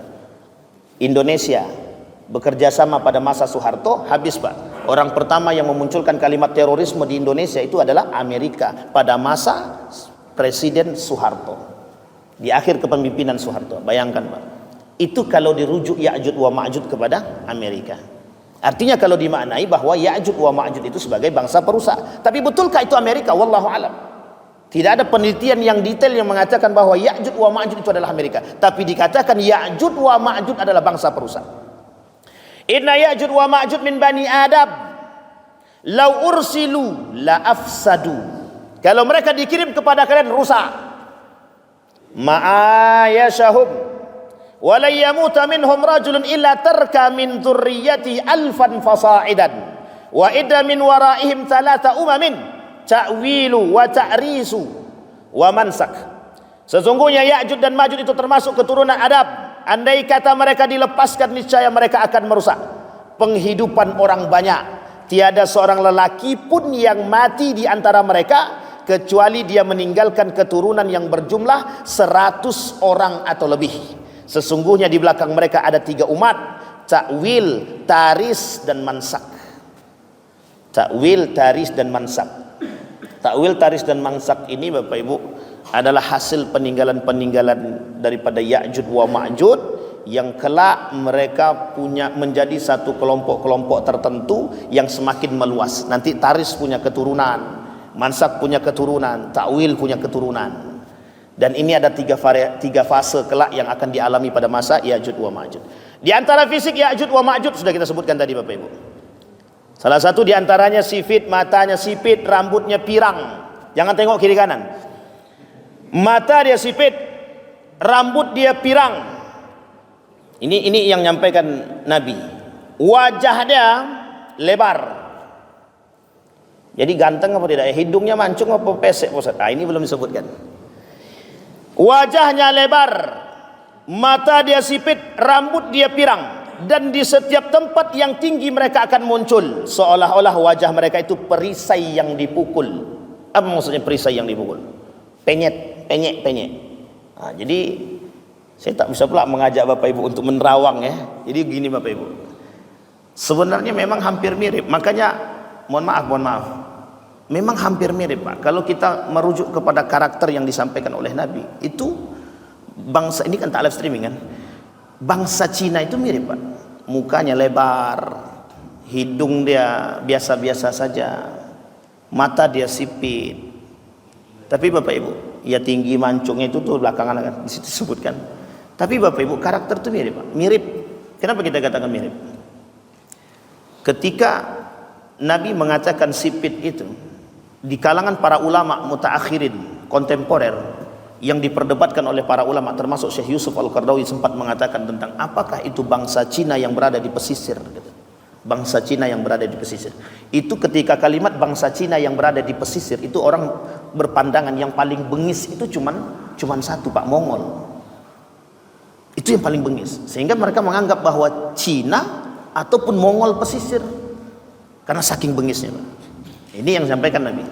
Indonesia bekerja sama pada masa Soeharto, habis Pak. Orang pertama yang memunculkan kalimat terorisme di Indonesia itu adalah Amerika pada masa Presiden Soeharto, di akhir kepemimpinan Soeharto. Bayangkan Pak, itu kalau dirujuk Ya'juj wa Ma'juj kepada Amerika. Artinya kalau dimaknai bahwa Ya'juj wa Ma'juj itu sebagai bangsa perusak. Tapi betulkah itu Amerika? Wallahu alam. Tidak ada penelitian yang detail yang mengatakan bahwa Ya'juj wa Ma'juj itu adalah Amerika. Tapi dikatakan Ya'juj wa Ma'juj adalah bangsa perusak. Inna Ya'juj wa Ma'juj min bani Adam law ursilu la afsadu. Kalau mereka dikirim kepada kalian rusak. Ma'ayashahum wa la yamuta minhum rajulun illa tarka min dzurriyyati alfan fasa'idan wa idda min waraihim thalatha umamin ta'wilu wa ta'risu wa mansak. Sesungguhnya Ya'juj dan Ma'juj itu termasuk keturunan Adam. Andai kata mereka dilepaskan, niscaya mereka akan merusak penghidupan orang banyak. Tiada seorang lelaki pun yang mati di antara mereka kecuali dia meninggalkan keturunan yang berjumlah 100 orang atau lebih. Sesungguhnya di belakang mereka ada 3 umat, Ta'wil, Taris dan Mansak. Ta'wil, Taris dan Mansak. Ta'wil, Taris dan Mansak ini Bapak Ibu adalah hasil peninggalan-peninggalan daripada Ya'juj wa Ma'juj yang kelak mereka punya menjadi satu kelompok-kelompok tertentu yang semakin meluas. Nanti Taris punya keturunan, Mansak punya keturunan, Ta'wil punya keturunan. Dan ini ada 3 fase kelak yang akan dialami pada masa Ya'juj wa Ma'juj. Di antara fisik Ya'juj wa Ma'juj sudah kita sebutkan tadi Bapak Ibu. Salah satu di antaranya sipit, matanya sipit, rambutnya pirang. Jangan tengok kiri kanan. Mata dia sipit, rambut dia pirang. Ini yang nyampaikan Nabi. Wajah dia lebar. Jadi ganteng apa tidak? Hidungnya mancung apa pesek Ustaz? Ini belum disebutkan. Wajahnya lebar, mata dia sipit, rambut dia pirang. Dan di setiap tempat yang tinggi mereka akan muncul, seolah-olah wajah mereka itu perisai yang dipukul. Apa maksudnya perisai yang dipukul? Penyet. Jadi saya tak bisa pula mengajak Bapak Ibu untuk menerawang ya. Jadi gini Bapak Ibu, sebenarnya memang hampir mirip. Makanya mohon maaf, memang hampir mirip Pak. Kalau kita merujuk kepada karakter yang disampaikan oleh Nabi, itu bangsa ini kan tak live streaming kan. Bangsa Cina itu mirip Pak. Mukanya lebar, hidung dia biasa-biasa saja, mata dia sipit. Tapi Bapak Ibu, ya tinggi mancungnya itu tuh belakangan kan di situ disebutkan. Tapi Bapak Ibu, karakter itu mirip Pak. Mirip. Kenapa kita katakan mirip? Ketika Nabi mengatakan sipit itu, di kalangan para ulama mutaakhirin kontemporer yang diperdebatkan oleh para ulama termasuk Syekh Yusuf Al-Qaradawi sempat mengatakan tentang apakah itu bangsa Cina yang berada di pesisir gitu. Bangsa Cina yang berada di pesisir itu, ketika kalimat bangsa Cina yang berada di pesisir itu, orang berpandangan yang paling bengis itu cuman satu Pak, Mongol. Itu yang paling bengis, sehingga mereka menganggap bahwa Cina ataupun Mongol pesisir karena saking bengisnya Pak. Ini yang disampaikan Nabi.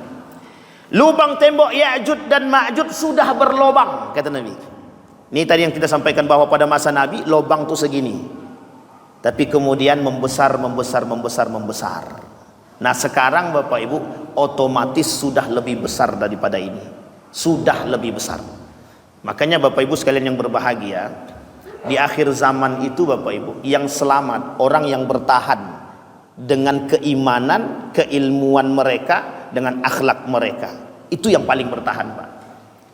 Lubang tembok Ya'juj dan Ma'juj sudah berlobang, kata Nabi. Ini tadi yang kita sampaikan bahwa pada masa Nabi lobang itu segini, tapi kemudian membesar. Nah sekarang Bapak Ibu otomatis sudah lebih besar daripada ini, sudah lebih besar. Makanya Bapak Ibu sekalian yang berbahagia, di akhir zaman itu Bapak Ibu, yang selamat orang yang bertahan dengan keimanan, keilmuan mereka, dengan akhlak mereka. Itu yang paling bertahan Pak.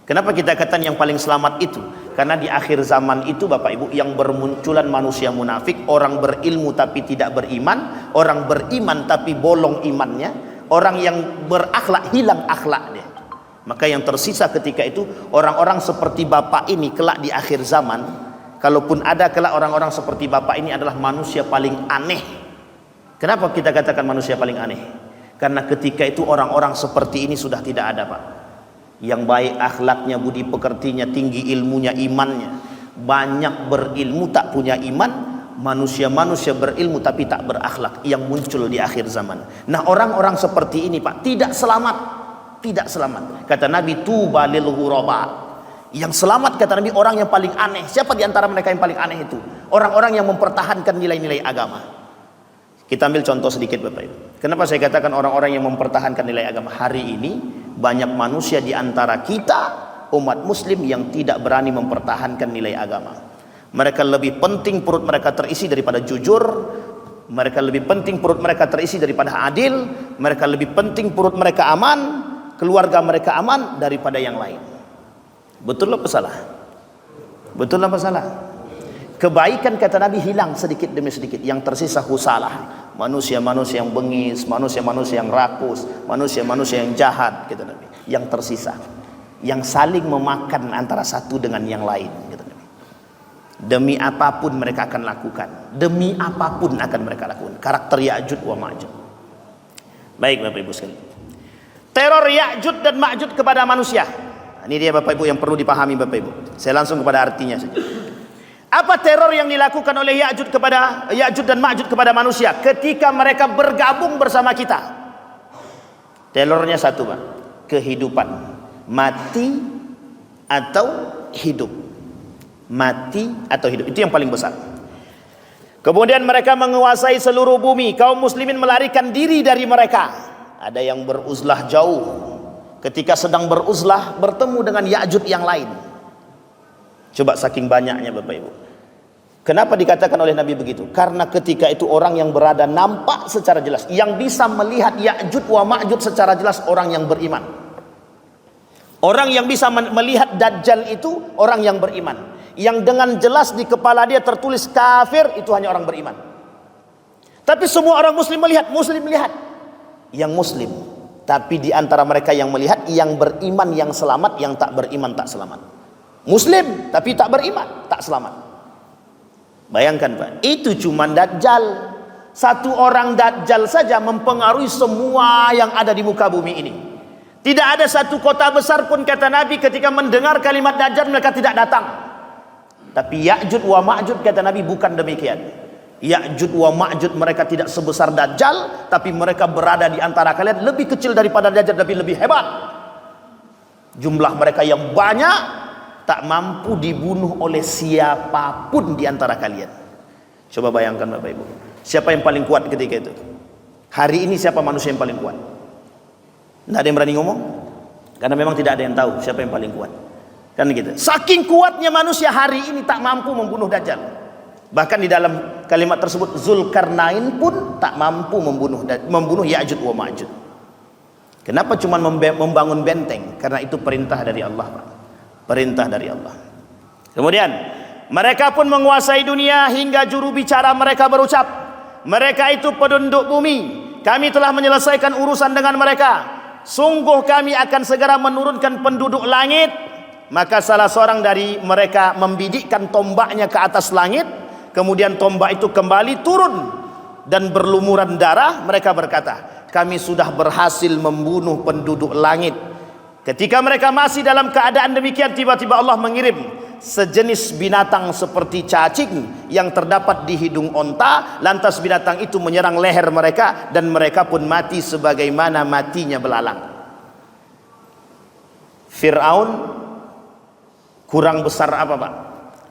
Kenapa kita katakan yang paling selamat itu? Karena di akhir zaman itu Bapak Ibu, yang bermunculan manusia munafik, orang berilmu tapi tidak beriman, orang beriman tapi bolong imannya, orang yang berakhlak hilang akhlaknya. Maka yang tersisa ketika itu orang-orang seperti Bapak ini kelak di akhir zaman. Kalaupun ada kelak orang-orang seperti Bapak ini adalah manusia paling aneh. Kenapa kita katakan manusia paling aneh? Karena ketika itu orang-orang seperti ini sudah tidak ada Pak. Yang baik akhlaknya, budi pekertinya, tinggi ilmunya, imannya. Banyak berilmu tak punya iman, manusia-manusia berilmu tapi tak berakhlak, yang muncul di akhir zaman. Nah orang-orang seperti ini Pak tidak selamat, tidak selamat. Kata Nabi, tuba lil ghuraba. Yang selamat kata Nabi orang yang paling aneh. Siapa di antara mereka yang paling aneh itu? Orang-orang yang mempertahankan nilai-nilai agama. Kita ambil contoh sedikit Bapak Ibu. Kenapa saya katakan orang-orang yang mempertahankan nilai agama? Hari ini banyak manusia di antara kita umat muslim yang tidak berani mempertahankan nilai agama. Mereka lebih penting perut mereka terisi daripada jujur. Mereka lebih penting perut mereka terisi daripada adil. Mereka lebih penting perut mereka aman, keluarga mereka aman daripada yang lain. Betul apa salah? Betul apa salah? Kebaikan kata Nabi hilang sedikit demi sedikit. Yang tersisa husalah, manusia-manusia yang bengis, manusia-manusia yang rakus, manusia-manusia yang jahat kata Nabi. Yang tersisa, yang saling memakan antara satu dengan yang lain kata Nabi. Demi apapun mereka akan lakukan, demi apapun akan mereka lakukan. Karakter Ya'juj wa Ma'juj. Baik Bapak Ibu sekalian, teror Ya'juj dan Ma'juj kepada manusia. Ini dia Bapak Ibu yang perlu dipahami Bapak Ibu. Saya langsung kepada artinya saja. Apa teror yang dilakukan oleh Ya'juj dan Ma'juj kepada manusia ketika mereka bergabung bersama kita? Terornya satu Pak. kehidupan, mati atau hidup. Mati atau hidup, itu yang paling besar. Kemudian mereka menguasai seluruh bumi. Kaum muslimin melarikan diri dari mereka. Ada yang beruzlah jauh. Ketika sedang beruzlah bertemu dengan Ya'juj yang lain. Coba saking banyaknya Bapak Ibu. Kenapa dikatakan oleh Nabi begitu? Karena ketika itu orang yang berada nampak secara jelas. Yang bisa melihat Ya'juj wa Ma'juj secara jelas orang yang beriman. Orang yang bisa melihat Dajjal itu orang yang beriman. Yang dengan jelas di kepala dia tertulis kafir, itu hanya orang beriman. Tapi semua orang muslim melihat yang muslim. Tapi di antara mereka yang melihat, yang beriman yang selamat, yang tak beriman tak selamat. Muslim tapi tak beriman tak selamat. Bayangkan Pak, itu cuma Dajjal. Satu orang Dajjal saja mempengaruhi semua yang ada di muka bumi ini. Tidak ada satu kota besar pun, kata Nabi, ketika mendengar kalimat Dajjal mereka tidak datang. Tapi Ya'juj wa Ma'juj, kata Nabi, bukan demikian. Ya'juj wa Ma'juj mereka tidak sebesar Dajjal, tapi mereka berada di antara kalian, lebih kecil daripada Dajjal tapi lebih hebat. Jumlah mereka yang banyak, tak mampu dibunuh oleh siapapun di antara kalian. Coba bayangkan Bapak Ibu, siapa yang paling kuat ketika itu? Hari ini siapa manusia yang paling kuat? Tidak ada yang berani ngomong, karena memang tidak ada yang tahu siapa yang paling kuat. Kan gitu. Saking kuatnya manusia hari ini tak mampu membunuh Dajjal. Bahkan di dalam kalimat tersebut Zulkarnain pun tak mampu membunuh Ya'juj wa Ma'juj. Kenapa cuma membangun benteng? Karena itu perintah dari Allah, Pak. Perintah dari Allah. Kemudian mereka pun menguasai dunia hingga juru bicara mereka berucap, mereka itu penduduk bumi. Kami telah menyelesaikan urusan dengan mereka. Sungguh kami akan segera menurunkan penduduk langit. Maka salah seorang dari mereka membidikkan tombaknya ke atas langit. Kemudian tombak itu kembali turun dan berlumuran darah. Mereka berkata, kami sudah berhasil membunuh penduduk langit. Ketika mereka masih dalam keadaan demikian, tiba-tiba Allah mengirim sejenis binatang seperti cacing yang terdapat di hidung onta. Lantas binatang itu menyerang leher mereka, dan mereka pun mati sebagaimana matinya belalang. Fir'aun kurang besar apa Pak?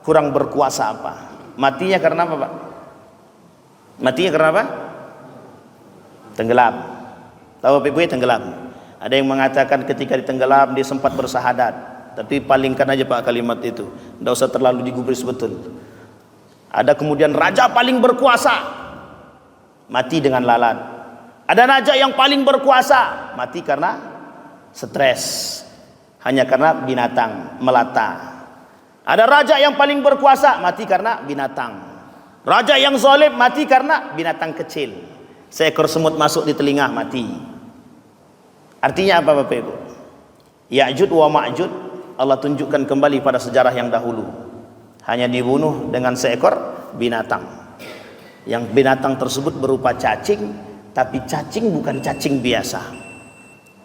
Kurang berkuasa apa? Matinya karena apa Pak? Matinya karena apa? Tenggelam. Tahu Bapak Ibu, tenggelam. Ada yang mengatakan ketika ditenggelam dia sempat bersahadat. Tapi palingkan aja Pak kalimat itu. Tidak usah terlalu digubris betul. Ada kemudian raja paling berkuasa, mati dengan lalat. Ada raja yang paling berkuasa, mati karena stres. Hanya karena binatang melata. Ada raja yang paling berkuasa, mati karena binatang. Raja yang zalim mati karena binatang kecil. Seekor semut masuk di telinga, mati. Artinya apa Bapak Ibu? Ya'juj wa Ma'juj Allah tunjukkan kembali pada sejarah yang dahulu. Hanya dibunuh dengan seekor binatang. Yang binatang tersebut berupa cacing, tapi cacing bukan cacing biasa.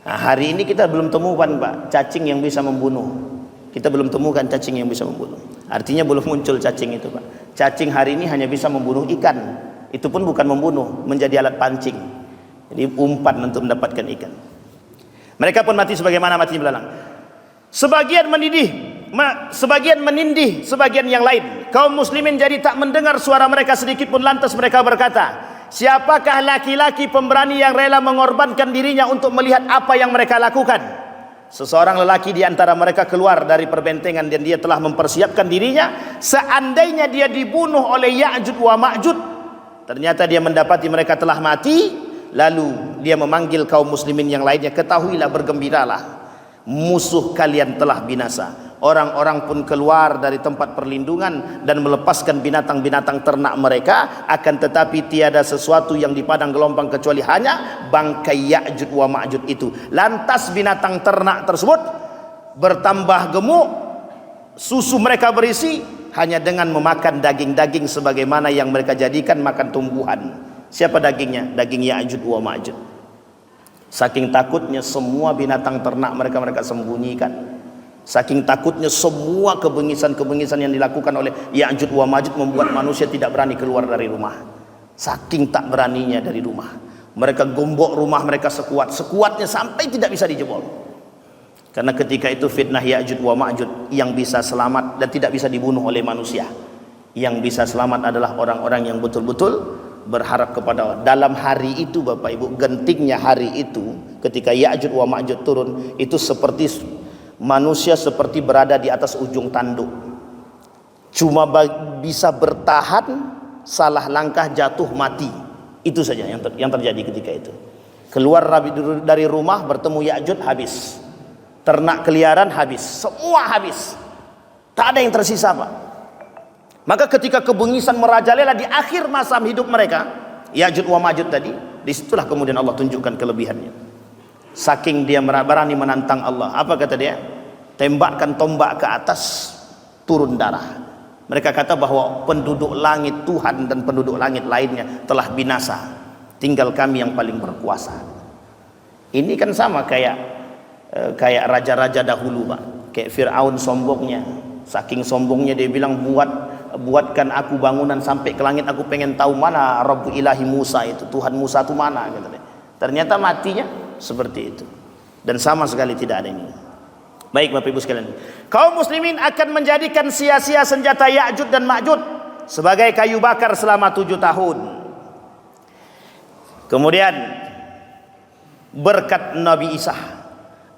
Nah, hari ini kita belum temukan Pak cacing yang bisa membunuh. Kita belum temukan cacing yang bisa membunuh. Artinya belum muncul cacing itu Pak. Cacing hari ini hanya bisa membunuh ikan. Itu pun bukan membunuh, menjadi alat pancing. Jadi umpan untuk mendapatkan ikan. Mereka pun mati sebagaimana matinya belalang. Sebagian menindih sebagian yang lain. Kaum muslimin jadi tak mendengar suara mereka sedikit pun. Lantas mereka berkata, siapakah laki-laki pemberani yang rela mengorbankan dirinya untuk melihat apa yang mereka lakukan? Seseorang lelaki di antara mereka keluar dari perbentengan dan dia telah mempersiapkan dirinya. Seandainya dia dibunuh oleh Ya'juj wa Ma'juj, ternyata dia mendapati mereka telah mati. Lalu dia memanggil kaum muslimin yang lainnya, ketahuilah, bergembiralah, musuh kalian telah binasa. Orang-orang pun keluar dari tempat perlindungan dan melepaskan binatang-binatang ternak mereka. Akan tetapi tiada sesuatu yang di padang gelombang kecuali hanya bangkai Ya'juj wa Ma'juj itu. Lantas binatang ternak tersebut bertambah gemuk, susu mereka berisi hanya dengan memakan daging-daging sebagaimana yang mereka jadikan makan tumbuhan. Siapa dagingnya? Daging Ya'juj wa Ma'juj. Saking takutnya semua binatang ternak mereka sembunyikan. Saking takutnya semua kebengisan-kebengisan yang dilakukan oleh Ya'juj wa Ma'juj membuat manusia tidak berani keluar dari rumah. Saking tak beraninya dari rumah. Mereka gombok rumah mereka sekuat-sekuatnya sampai tidak bisa dijebol. Karena ketika itu fitnah Ya'juj wa Ma'juj, yang bisa selamat dan tidak bisa dibunuh oleh manusia. Yang bisa selamat adalah orang-orang yang betul-betul berharap kepada Allah. Dalam hari itu Bapak Ibu, gentingnya hari itu ketika Ya'juj wa Ma'juj turun, itu seperti manusia seperti berada di atas ujung tanduk. Cuma bisa bertahan, salah langkah jatuh mati. Itu saja yang terjadi ketika itu. Keluar dari rumah bertemu Ya'juj, habis. Ternak keliaran habis, semua habis. Tak ada yang tersisa, Pak. Maka ketika kebengisan merajalela di akhir masa hidup mereka, Ya'juj wa Ma'juj tadi, disitulah kemudian Allah tunjukkan kelebihannya. Saking dia berani menantang Allah, apa kata dia? Tembakkan tombak ke atas, turun darah. Mereka kata bahwa penduduk langit Tuhan dan penduduk langit lainnya telah binasa, tinggal kami yang paling berkuasa. Ini kan sama kayak raja-raja dahulu, Pak. Kayak Fir'aun sombongnya, saking sombongnya dia bilang, buatkan aku bangunan sampai ke langit, aku pengen tahu mana Rabbu Ilahi Musa itu, Tuhan Musa itu mana, katanya. Ternyata matinya seperti itu, dan sama sekali tidak ada ini. Baik Bapak Ibu sekalian, kaum muslimin akan menjadikan sia-sia senjata Ya'juj dan Ma'juj sebagai kayu bakar selama 7 tahun. Kemudian berkat Nabi Isa,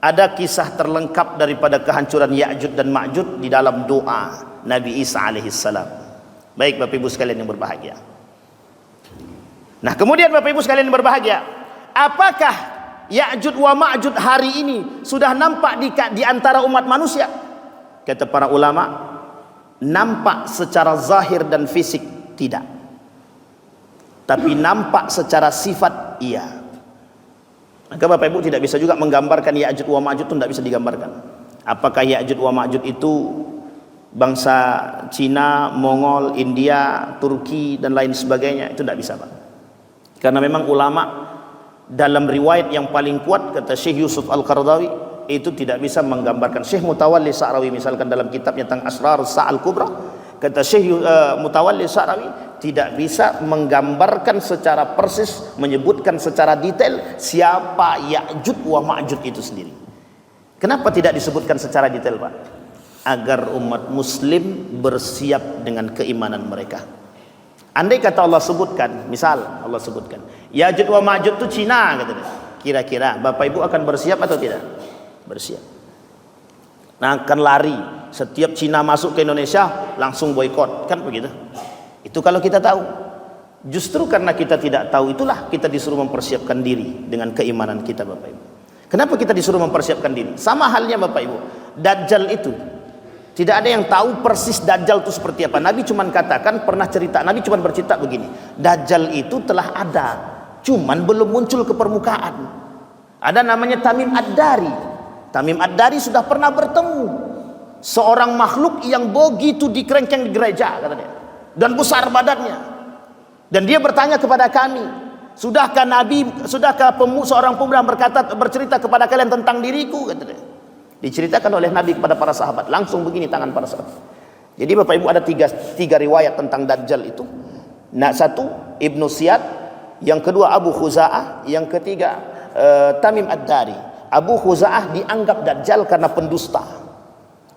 ada kisah terlengkap daripada kehancuran Ya'juj dan Ma'juj di dalam doa Nabi Isa alaihissalam. Baik Bapak Ibu sekalian yang berbahagia. Nah kemudian Bapak Ibu sekalian yang berbahagia, apakah Ya'juj wa Ma'juj hari ini sudah nampak di antara umat manusia? Kata para ulama, nampak secara zahir dan fisik tidak, tapi nampak secara sifat iya. Maka Bapak Ibu tidak bisa juga menggambarkan Ya'juj wa Ma'juj itu, tidak bisa digambarkan. Apakah Ya'juj wa Ma'juj itu bangsa Cina, Mongol, India, Turki dan lain sebagainya? Itu tidak bisa, Pak. Karena memang ulama dalam riwayat yang paling kuat, kata Syekh Yusuf Al-Qaradawi, itu tidak bisa menggambarkan. Syekh Mutawalli Sa'rawi misalkan dalam kitabnya tentang Asrar Sa'al Kubra, kata Syekh Mutawalli Sa'rawi, tidak bisa menggambarkan secara persis, menyebutkan secara detail siapa Ya'juj wa Ma'juj itu sendiri. Kenapa tidak disebutkan secara detail, Pak? Agar umat muslim bersiap dengan keimanan mereka. Andai kata Allah sebutkan, misal Allah sebutkan Ya'juj wa Ma'juj itu Cina, katanya, kira-kira Bapak Ibu akan bersiap atau tidak? Bersiap. Nah, akan lari. Setiap Cina masuk ke Indonesia langsung boikot, kan begitu? Itu kalau kita tahu. Justru karena kita tidak tahu, itulah kita disuruh mempersiapkan diri dengan keimanan kita, Bapak Ibu. Kenapa kita disuruh mempersiapkan diri? Sama halnya Bapak Ibu, Dajjal itu tidak ada yang tahu persis Dajjal itu seperti apa. Nabi cuma katakan, pernah cerita, Nabi cuma bercerita begini, Dajjal itu telah ada, cuman belum muncul ke permukaan. Ada namanya Tamim Ad-Dari. Tamim Ad-Dari sudah pernah bertemu seorang makhluk yang begitu dikerengkeng di gereja, katanya, dan besar badannya. Dan dia bertanya kepada kami, sudahkah seorang pemuda bercerita kepada kalian tentang diriku, katanya. Diceritakan oleh Nabi kepada para sahabat, langsung begini tangan para sahabat. Jadi Bapak Ibu ada tiga riwayat tentang Dajjal itu. Nah, satu Ibnu Siyad, yang kedua Abu Khuza'ah, yang ketiga Tamim Ad-Dari. Abu Khuza'ah dianggap Dajjal karena pendusta.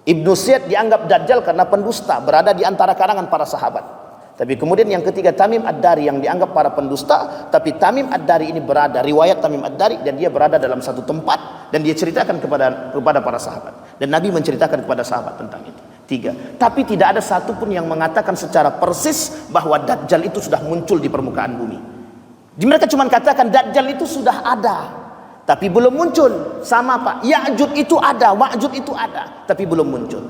Ibnu Siyad dianggap Dajjal karena pendusta, berada di antara kalangan para sahabat. Tapi kemudian yang ketiga Tamim Ad-Dari yang dianggap para pendusta, tapi Tamim Ad-Dari ini berada, riwayat Tamim Ad-Dari, dan dia berada dalam satu tempat dan dia ceritakan kepada para sahabat, dan Nabi menceritakan kepada sahabat tentang itu. Tiga. Tapi tidak ada satupun yang mengatakan secara persis bahwa Dajjal itu sudah muncul di permukaan bumi. Mereka cuma katakan Dajjal itu sudah ada, tapi belum muncul. Sama Pak, Ya'juj itu ada, Ma'juj itu ada, tapi belum muncul.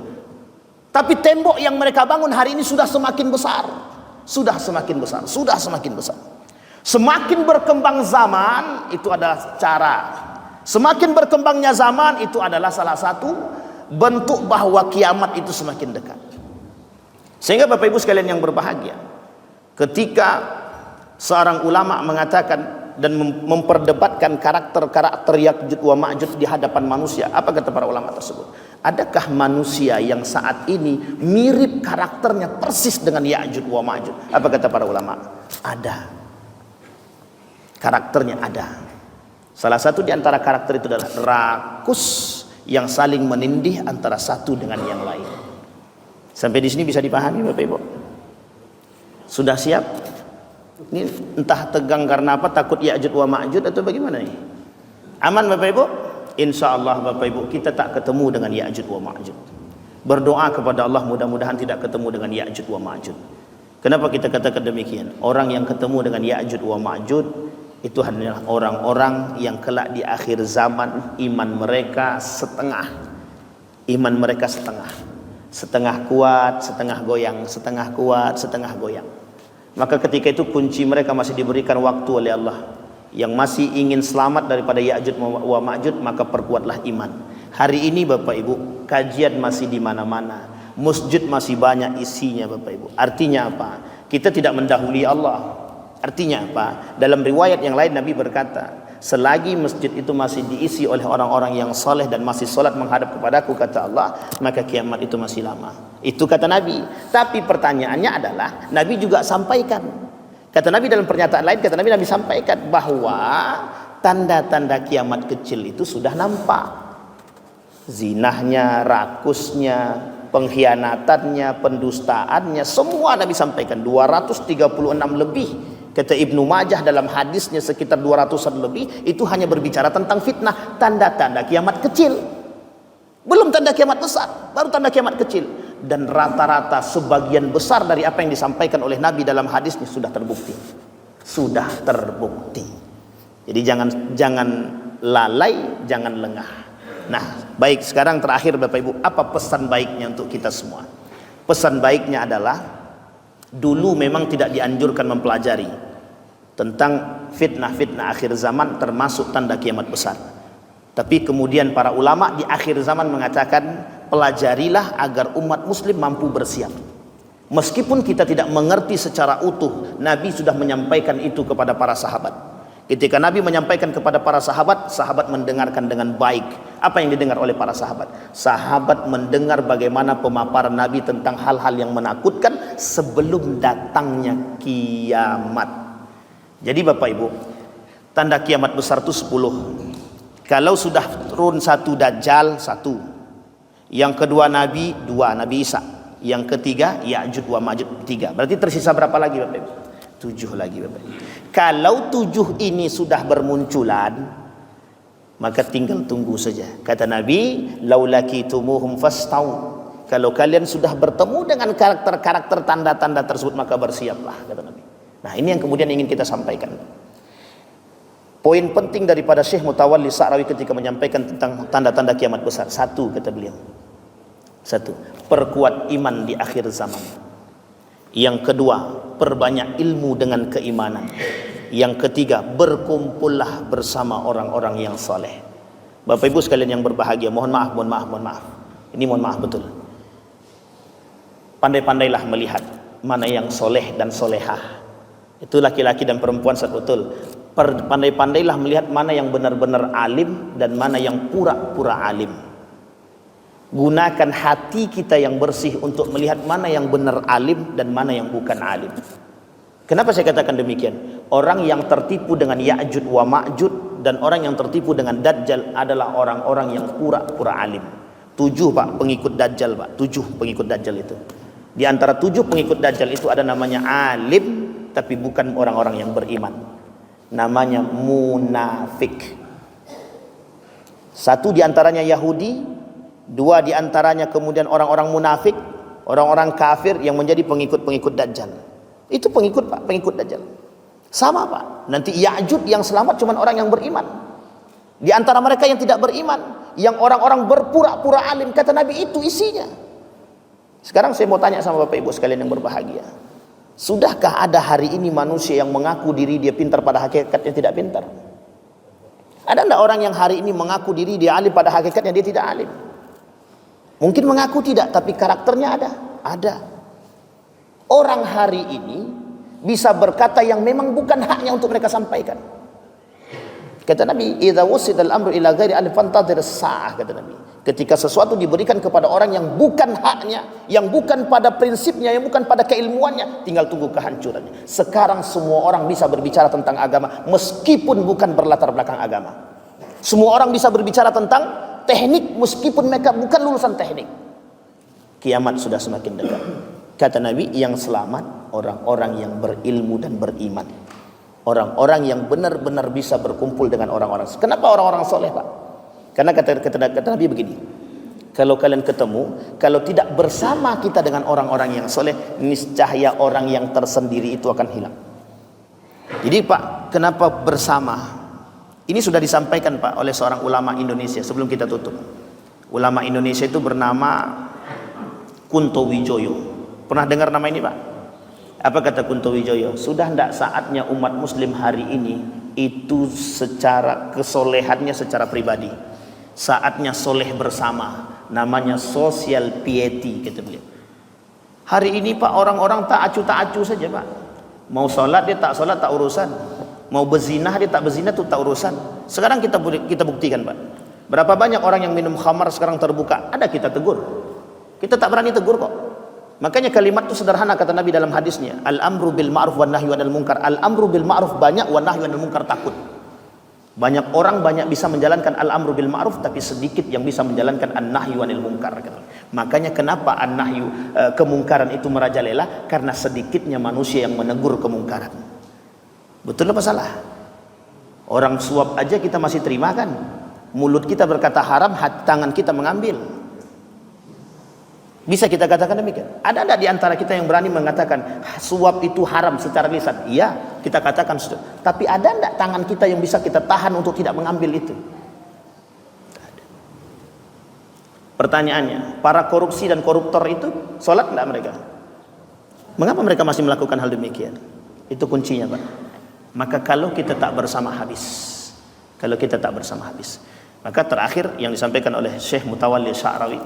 Tapi tembok yang mereka bangun hari ini sudah semakin besar. Sudah semakin besar, sudah semakin besar. Semakin berkembang zaman, itu adalah cara. Semakin berkembangnya zaman, itu adalah salah satu bentuk bahwa kiamat itu semakin dekat. Sehingga Bapak Ibu sekalian yang berbahagia, ketika seorang ulama mengatakan dan memperdebatkan karakter-karakter Ya'juj wa Ma'juj di hadapan manusia, apa kata para ulama tersebut? Adakah manusia yang saat ini mirip karakternya persis dengan Ya'juj wa Ma'juj? Apa kata para ulama? Ada. Karakternya ada. Salah satu di antara karakter itu adalah rakus yang saling menindih antara satu dengan yang lain. Sampai di sini bisa dipahami Bapak Ibu? Sudah siap? Ini entah tegang karena apa, takut Ya'juj wa Ma'juj atau bagaimana nih? Aman Bapak Ibu? Insya Allah Bapak Ibu kita tak ketemu dengan Ya'juj wa Ma'juj. Berdoa kepada Allah mudah-mudahan tidak ketemu dengan Ya'juj wa Ma'juj. Kenapa kita katakan demikian? Orang yang ketemu dengan Ya'juj wa Ma'juj itu hanyalah orang-orang yang kelak di akhir zaman iman mereka setengah. Iman mereka setengah. Setengah kuat, setengah goyang, setengah kuat, setengah goyang. Maka ketika itu kunci mereka masih diberikan waktu oleh Allah. Yang masih ingin selamat daripada Ya'juj wa Ma'juj, maka perkuatlah iman. Hari ini Bapak Ibu, kajian masih di mana-mana. Masjid masih banyak isinya Bapak Ibu. Artinya apa? Kita tidak mendahului Allah. Artinya apa? Dalam riwayat yang lain Nabi berkata, selagi masjid itu masih diisi oleh orang-orang yang soleh dan masih solat menghadap kepadaku, kata Allah, maka kiamat itu masih lama. Itu kata Nabi. Tapi pertanyaannya adalah, Nabi juga sampaikan. Kata Nabi dalam pernyataan lain, kata Nabi sampaikan bahwa tanda-tanda kiamat kecil itu sudah nampak. Zinahnya, rakusnya, pengkhianatannya, pendustaannya, semua Nabi sampaikan. 236 lebih. Kata Ibnu Majah dalam hadisnya sekitar 200-an lebih, itu hanya berbicara tentang fitnah, tanda-tanda kiamat kecil. Belum tanda kiamat besar, baru tanda kiamat kecil. Dan rata-rata sebagian besar dari apa yang disampaikan oleh Nabi dalam hadisnya sudah terbukti. Sudah terbukti. Jadi jangan lalai, jangan lengah. Nah, baik, sekarang terakhir Bapak Ibu, apa pesan baiknya untuk kita semua? Pesan baiknya adalah, dulu memang tidak dianjurkan mempelajari tentang fitnah-fitnah akhir zaman termasuk tanda kiamat besar. Tapi kemudian para ulama di akhir zaman mengatakan, pelajarilah agar umat muslim mampu bersiap. Meskipun kita tidak mengerti secara utuh, Nabi sudah menyampaikan itu kepada para sahabat. Ketika Nabi menyampaikan kepada para sahabat, sahabat mendengarkan dengan baik. Apa yang didengar oleh para sahabat? Sahabat mendengar bagaimana pemaparan Nabi tentang hal-hal yang menakutkan sebelum datangnya kiamat. Jadi Bapak Ibu, tanda kiamat besar itu 10. Kalau sudah turun satu Dajjal, 1. Yang kedua Nabi, 2, Nabi Isa. Yang ketiga Ya'juj wa Ma'juj, 3. Berarti tersisa berapa lagi Bapak Ibu? 7 lagi Bapak Ibu. Kalau 7 ini sudah bermunculan, maka tinggal tunggu saja. Kata Nabi, laulakitumuhum fastau. Kalau kalian sudah bertemu dengan karakter-karakter tanda-tanda tersebut, maka bersiaplah, kata Nabi. Nah, ini yang kemudian ingin kita sampaikan. Poin penting daripada Syekh Mutawalli Sa'rawi ketika menyampaikan tentang tanda-tanda kiamat besar. 1, kata beliau. 1, perkuat iman di akhir zaman. Yang kedua, perbanyak ilmu dengan keimanan. Yang ketiga, berkumpullah bersama orang-orang yang soleh. Bapak Ibu sekalian yang berbahagia, mohon maaf. Ini mohon maaf betul. Pandai-pandailah melihat mana yang soleh dan solehah. Itu laki-laki dan perempuan betul. Pandai-pandailah melihat mana yang benar-benar alim dan mana yang pura-pura alim. Gunakan hati kita yang bersih untuk melihat mana yang benar alim dan mana yang bukan alim. Kenapa saya katakan demikian? Orang yang tertipu dengan Ya'juj wa Ma'juj dan orang yang tertipu dengan Dajjal adalah orang-orang yang pura-pura alim. 7 Pak pengikut Dajjal Pak, 7 pengikut Dajjal itu. Di antara 7 pengikut Dajjal itu ada namanya alim tapi bukan orang-orang yang beriman. Namanya munafik. 1 di antaranya Yahudi, 2 di antaranya kemudian orang-orang munafik, orang-orang kafir yang menjadi pengikut-pengikut Dajjal. Itu pengikut Pak, pengikut Dajjal. Sama Pak. Nanti Ya'juj yang selamat cuma orang yang beriman. Di antara mereka yang tidak beriman, yang orang-orang berpura-pura alim, kata Nabi, itu isinya. Sekarang saya mau tanya sama Bapak Ibu sekalian yang berbahagia. Sudahkah ada hari ini manusia yang mengaku diri dia pintar pada hakikatnya tidak pintar? Ada enggak orang yang hari ini mengaku diri dia alim pada hakikatnya dia tidak alim? Mungkin mengaku tidak, tapi karakternya ada. Ada. Orang hari ini bisa berkata yang memang bukan haknya untuk mereka sampaikan. Kata Nabi, "Idza wusidal amru ila ghairi ahli fantadhir as-sa'ah," kata Nabi. Ketika sesuatu diberikan kepada orang yang bukan haknya, yang bukan pada prinsipnya, yang bukan pada keilmuannya, tinggal tunggu kehancurannya. Sekarang semua orang bisa berbicara tentang agama meskipun bukan berlatar belakang agama. Semua orang bisa berbicara tentang teknik, meskipun mereka bukan lulusan teknik. Kiamat sudah semakin dekat. Kata Nabi, yang selamat orang-orang yang berilmu dan beriman, orang-orang yang benar-benar bisa berkumpul dengan orang-orang. Kenapa orang-orang soleh, Pak? Karena kata Nabi begini, kalau kalian ketemu, kalau tidak bersama kita dengan orang-orang yang soleh, niscaya orang yang tersendiri itu akan hilang. Jadi Pak, kenapa bersama? Ini sudah disampaikan Pak oleh seorang ulama Indonesia sebelum kita tutup. Ulama Indonesia itu bernama Kunto Wijoyo. Pernah dengar nama ini Pak? Apa kata Kunto Wijoyo? Sudah tidak saatnya umat muslim hari ini itu secara kesolehannya secara pribadi, saatnya soleh bersama, namanya social piety, kata beliau. Hari ini Pak, orang-orang tak acu saja Pak. Mau sholat dia tak sholat, tak urusan. Mau berzinah dia tak berzinah, itu tak urusan. Sekarang kita buktikan Pak. Berapa banyak orang yang minum khamar sekarang terbuka, ada kita tegur. Kita tak berani tegur kok. Makanya kalimat itu sederhana, kata Nabi dalam hadisnya, al-amru bil ma'ruf wan nahyu 'anil munkar. Al-amru bil ma'ruf banyak, wan nahyu 'anil munkar takut. Banyak orang banyak bisa menjalankan al-amru bil ma'ruf, tapi sedikit yang bisa menjalankan an-nahyu 'anil munkar. Makanya kenapa an-nahyu kemungkaran itu merajalela? Karena sedikitnya manusia yang menegur kemungkaran. Betul apa salah? Orang suap aja kita masih terima kan? Mulut kita berkata haram, tangan kita mengambil. Bisa kita katakan demikian? Ada tidak di antara kita yang berani mengatakan suap itu haram secara lisan? Iya, kita katakan. Tapi ada tidak tangan kita yang bisa kita tahan untuk tidak mengambil itu? Pertanyaannya, para korupsi dan koruptor itu sholat tidak mereka? Mengapa mereka masih melakukan hal demikian? Itu kuncinya Pak. Maka kalau kita tak bersama habis. Maka terakhir yang disampaikan oleh Syekh Mutawalli Sya'rawi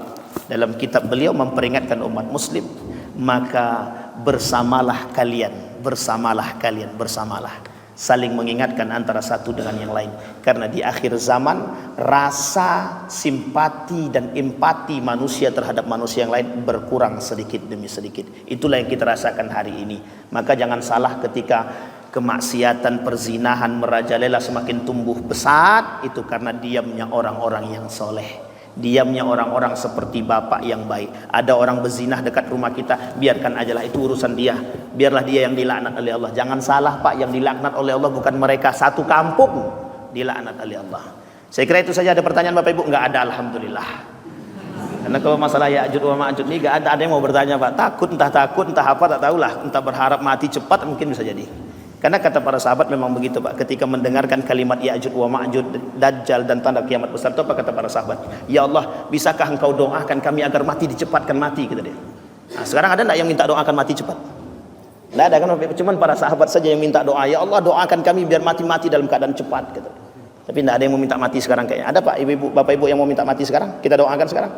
dalam kitab beliau memperingatkan umat muslim, maka bersamalah kalian, saling mengingatkan antara satu dengan yang lain. Karena di akhir zaman rasa simpati dan empati manusia terhadap manusia yang lain berkurang sedikit demi sedikit. Itulah yang kita rasakan hari ini. Maka jangan salah ketika kemaksiatan, perzinahan merajalela semakin tumbuh pesat, itu karena diamnya orang-orang yang soleh, diamnya orang-orang seperti bapak yang baik. Ada orang berzinah dekat rumah kita, biarkan ajalah, itu urusan dia, biarlah dia yang dilaknat oleh Allah. Jangan salah Pak, yang dilaknat oleh Allah bukan mereka, satu kampung dilaknat oleh Allah. Saya kira itu saja. Ada pertanyaan Bapak Ibu? Enggak ada, alhamdulillah. Karena kalau masalah Ya'juj wa Ma'juj ini enggak ada yang mau bertanya Pak. Takut entah apa tak tahulah, entah berharap mati cepat, mungkin bisa jadi. Karena kata para sahabat memang begitu Pak, ketika mendengarkan kalimat Ya'juj wa Ma'juj, Dajjal dan tanda kiamat besar itu, apa kata para sahabat? Ya Allah, bisakah engkau doakan kami agar mati dicepatkan mati, kata dia. Nah, sekarang ada enggak yang minta doakan mati cepat? Enggak ada kan? Cuman para sahabat saja yang minta doa, ya Allah doakan kami biar mati dalam keadaan cepat, kata. Tapi enggak ada yang mau minta mati sekarang kayaknya. Ada Pak, ibu-ibu, bapak-ibu yang mau minta mati sekarang? Kita doakan sekarang?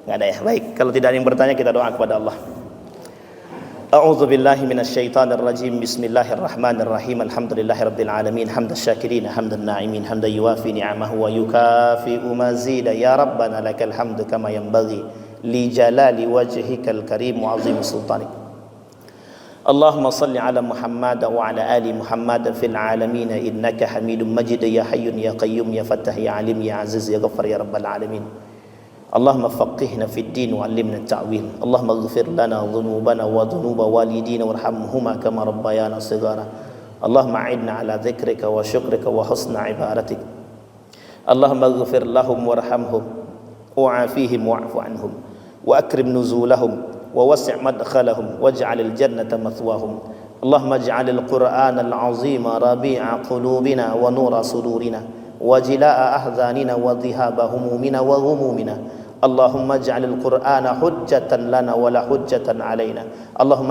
Enggak ada ya. Baik, kalau tidak ada yang bertanya, kita doa kepada Allah. أعوذ بالله من الشيطان الرجيم بسم الله الرحمن الرحيم الحمد لله رب العالمين حمد الشاكرين حمد الناعمين حمدا يوافي نعمه ويكافئ مزيدا يا ربنا لك الحمد كما ينبغي لجلال وجهك الكريم وعظيم سلطانك اللهم صل على محمد وعلى آل محمد في العالمين إنك حميد مجيد يا حي يا قيوم يا فتاح يا عليم يا عزيز يا غفار يا رب العالمين اللهم فقهنا في الدين وعلمنا التأويل اللهم اغفر لنا ذنوبنا وذنوب والدينا وارحمهما كما ربيانا صغارا اللهم أعنا على ذكرك وشكرك وحسن عبادتك اللهم اغفر لهم وارحمهم وعافيهم واعف عنهم وأكرم نزولهم ووسع مدخلهم واجعل الجنة مثواهم اللهم اجعل القرآن العظيم ربيع قلوبنا ونور صدورنا وجلاء أحزاننا وذهاب همومنا وغمومنا اللهم اجعل القرآن حجة لنا ولا حجة علينا اللهم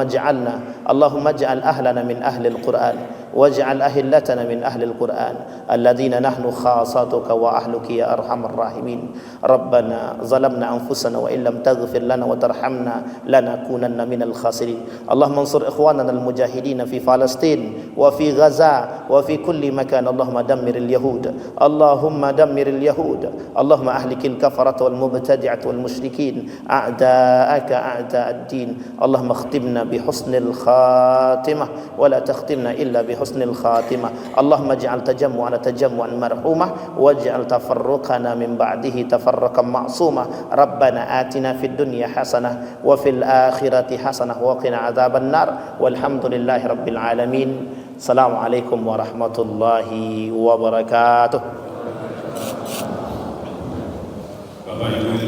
اجعل أهلنا من أهل القرآن واجعل أهلتنا من أهل القرآن الذين نحن خاصتك وأهلك يا أرحم الراحمين ربنا ظلمنا أنفسنا وإن لم تغفر لنا وترحمنا لنكونن من الخاسرين اللهم انصر إخواننا المجاهدين في فلسطين وفي غزة وفي كل مكان اللهم دمر اليهود اللهم أهلك الكفرة والمبتدعة والمشركين أعداءك أعداء الدين اللهم اختمنا بحسن الخاتمة ولا تختمنا إلا بحسن husnil khatimah. Allahumma ij'al tajammu'ana tajammu'an marhumah waj'al tafarruqana min ba'dihi tafarruqan ma'sumah. Rabbana atina fid dunya hasanah wa fil akhirati hasanah wa qina adzaban nar. Walhamdulillahi rabbil alamin. Assalamualaikum warahmatullahi wabarakatuh. Bapak Ibu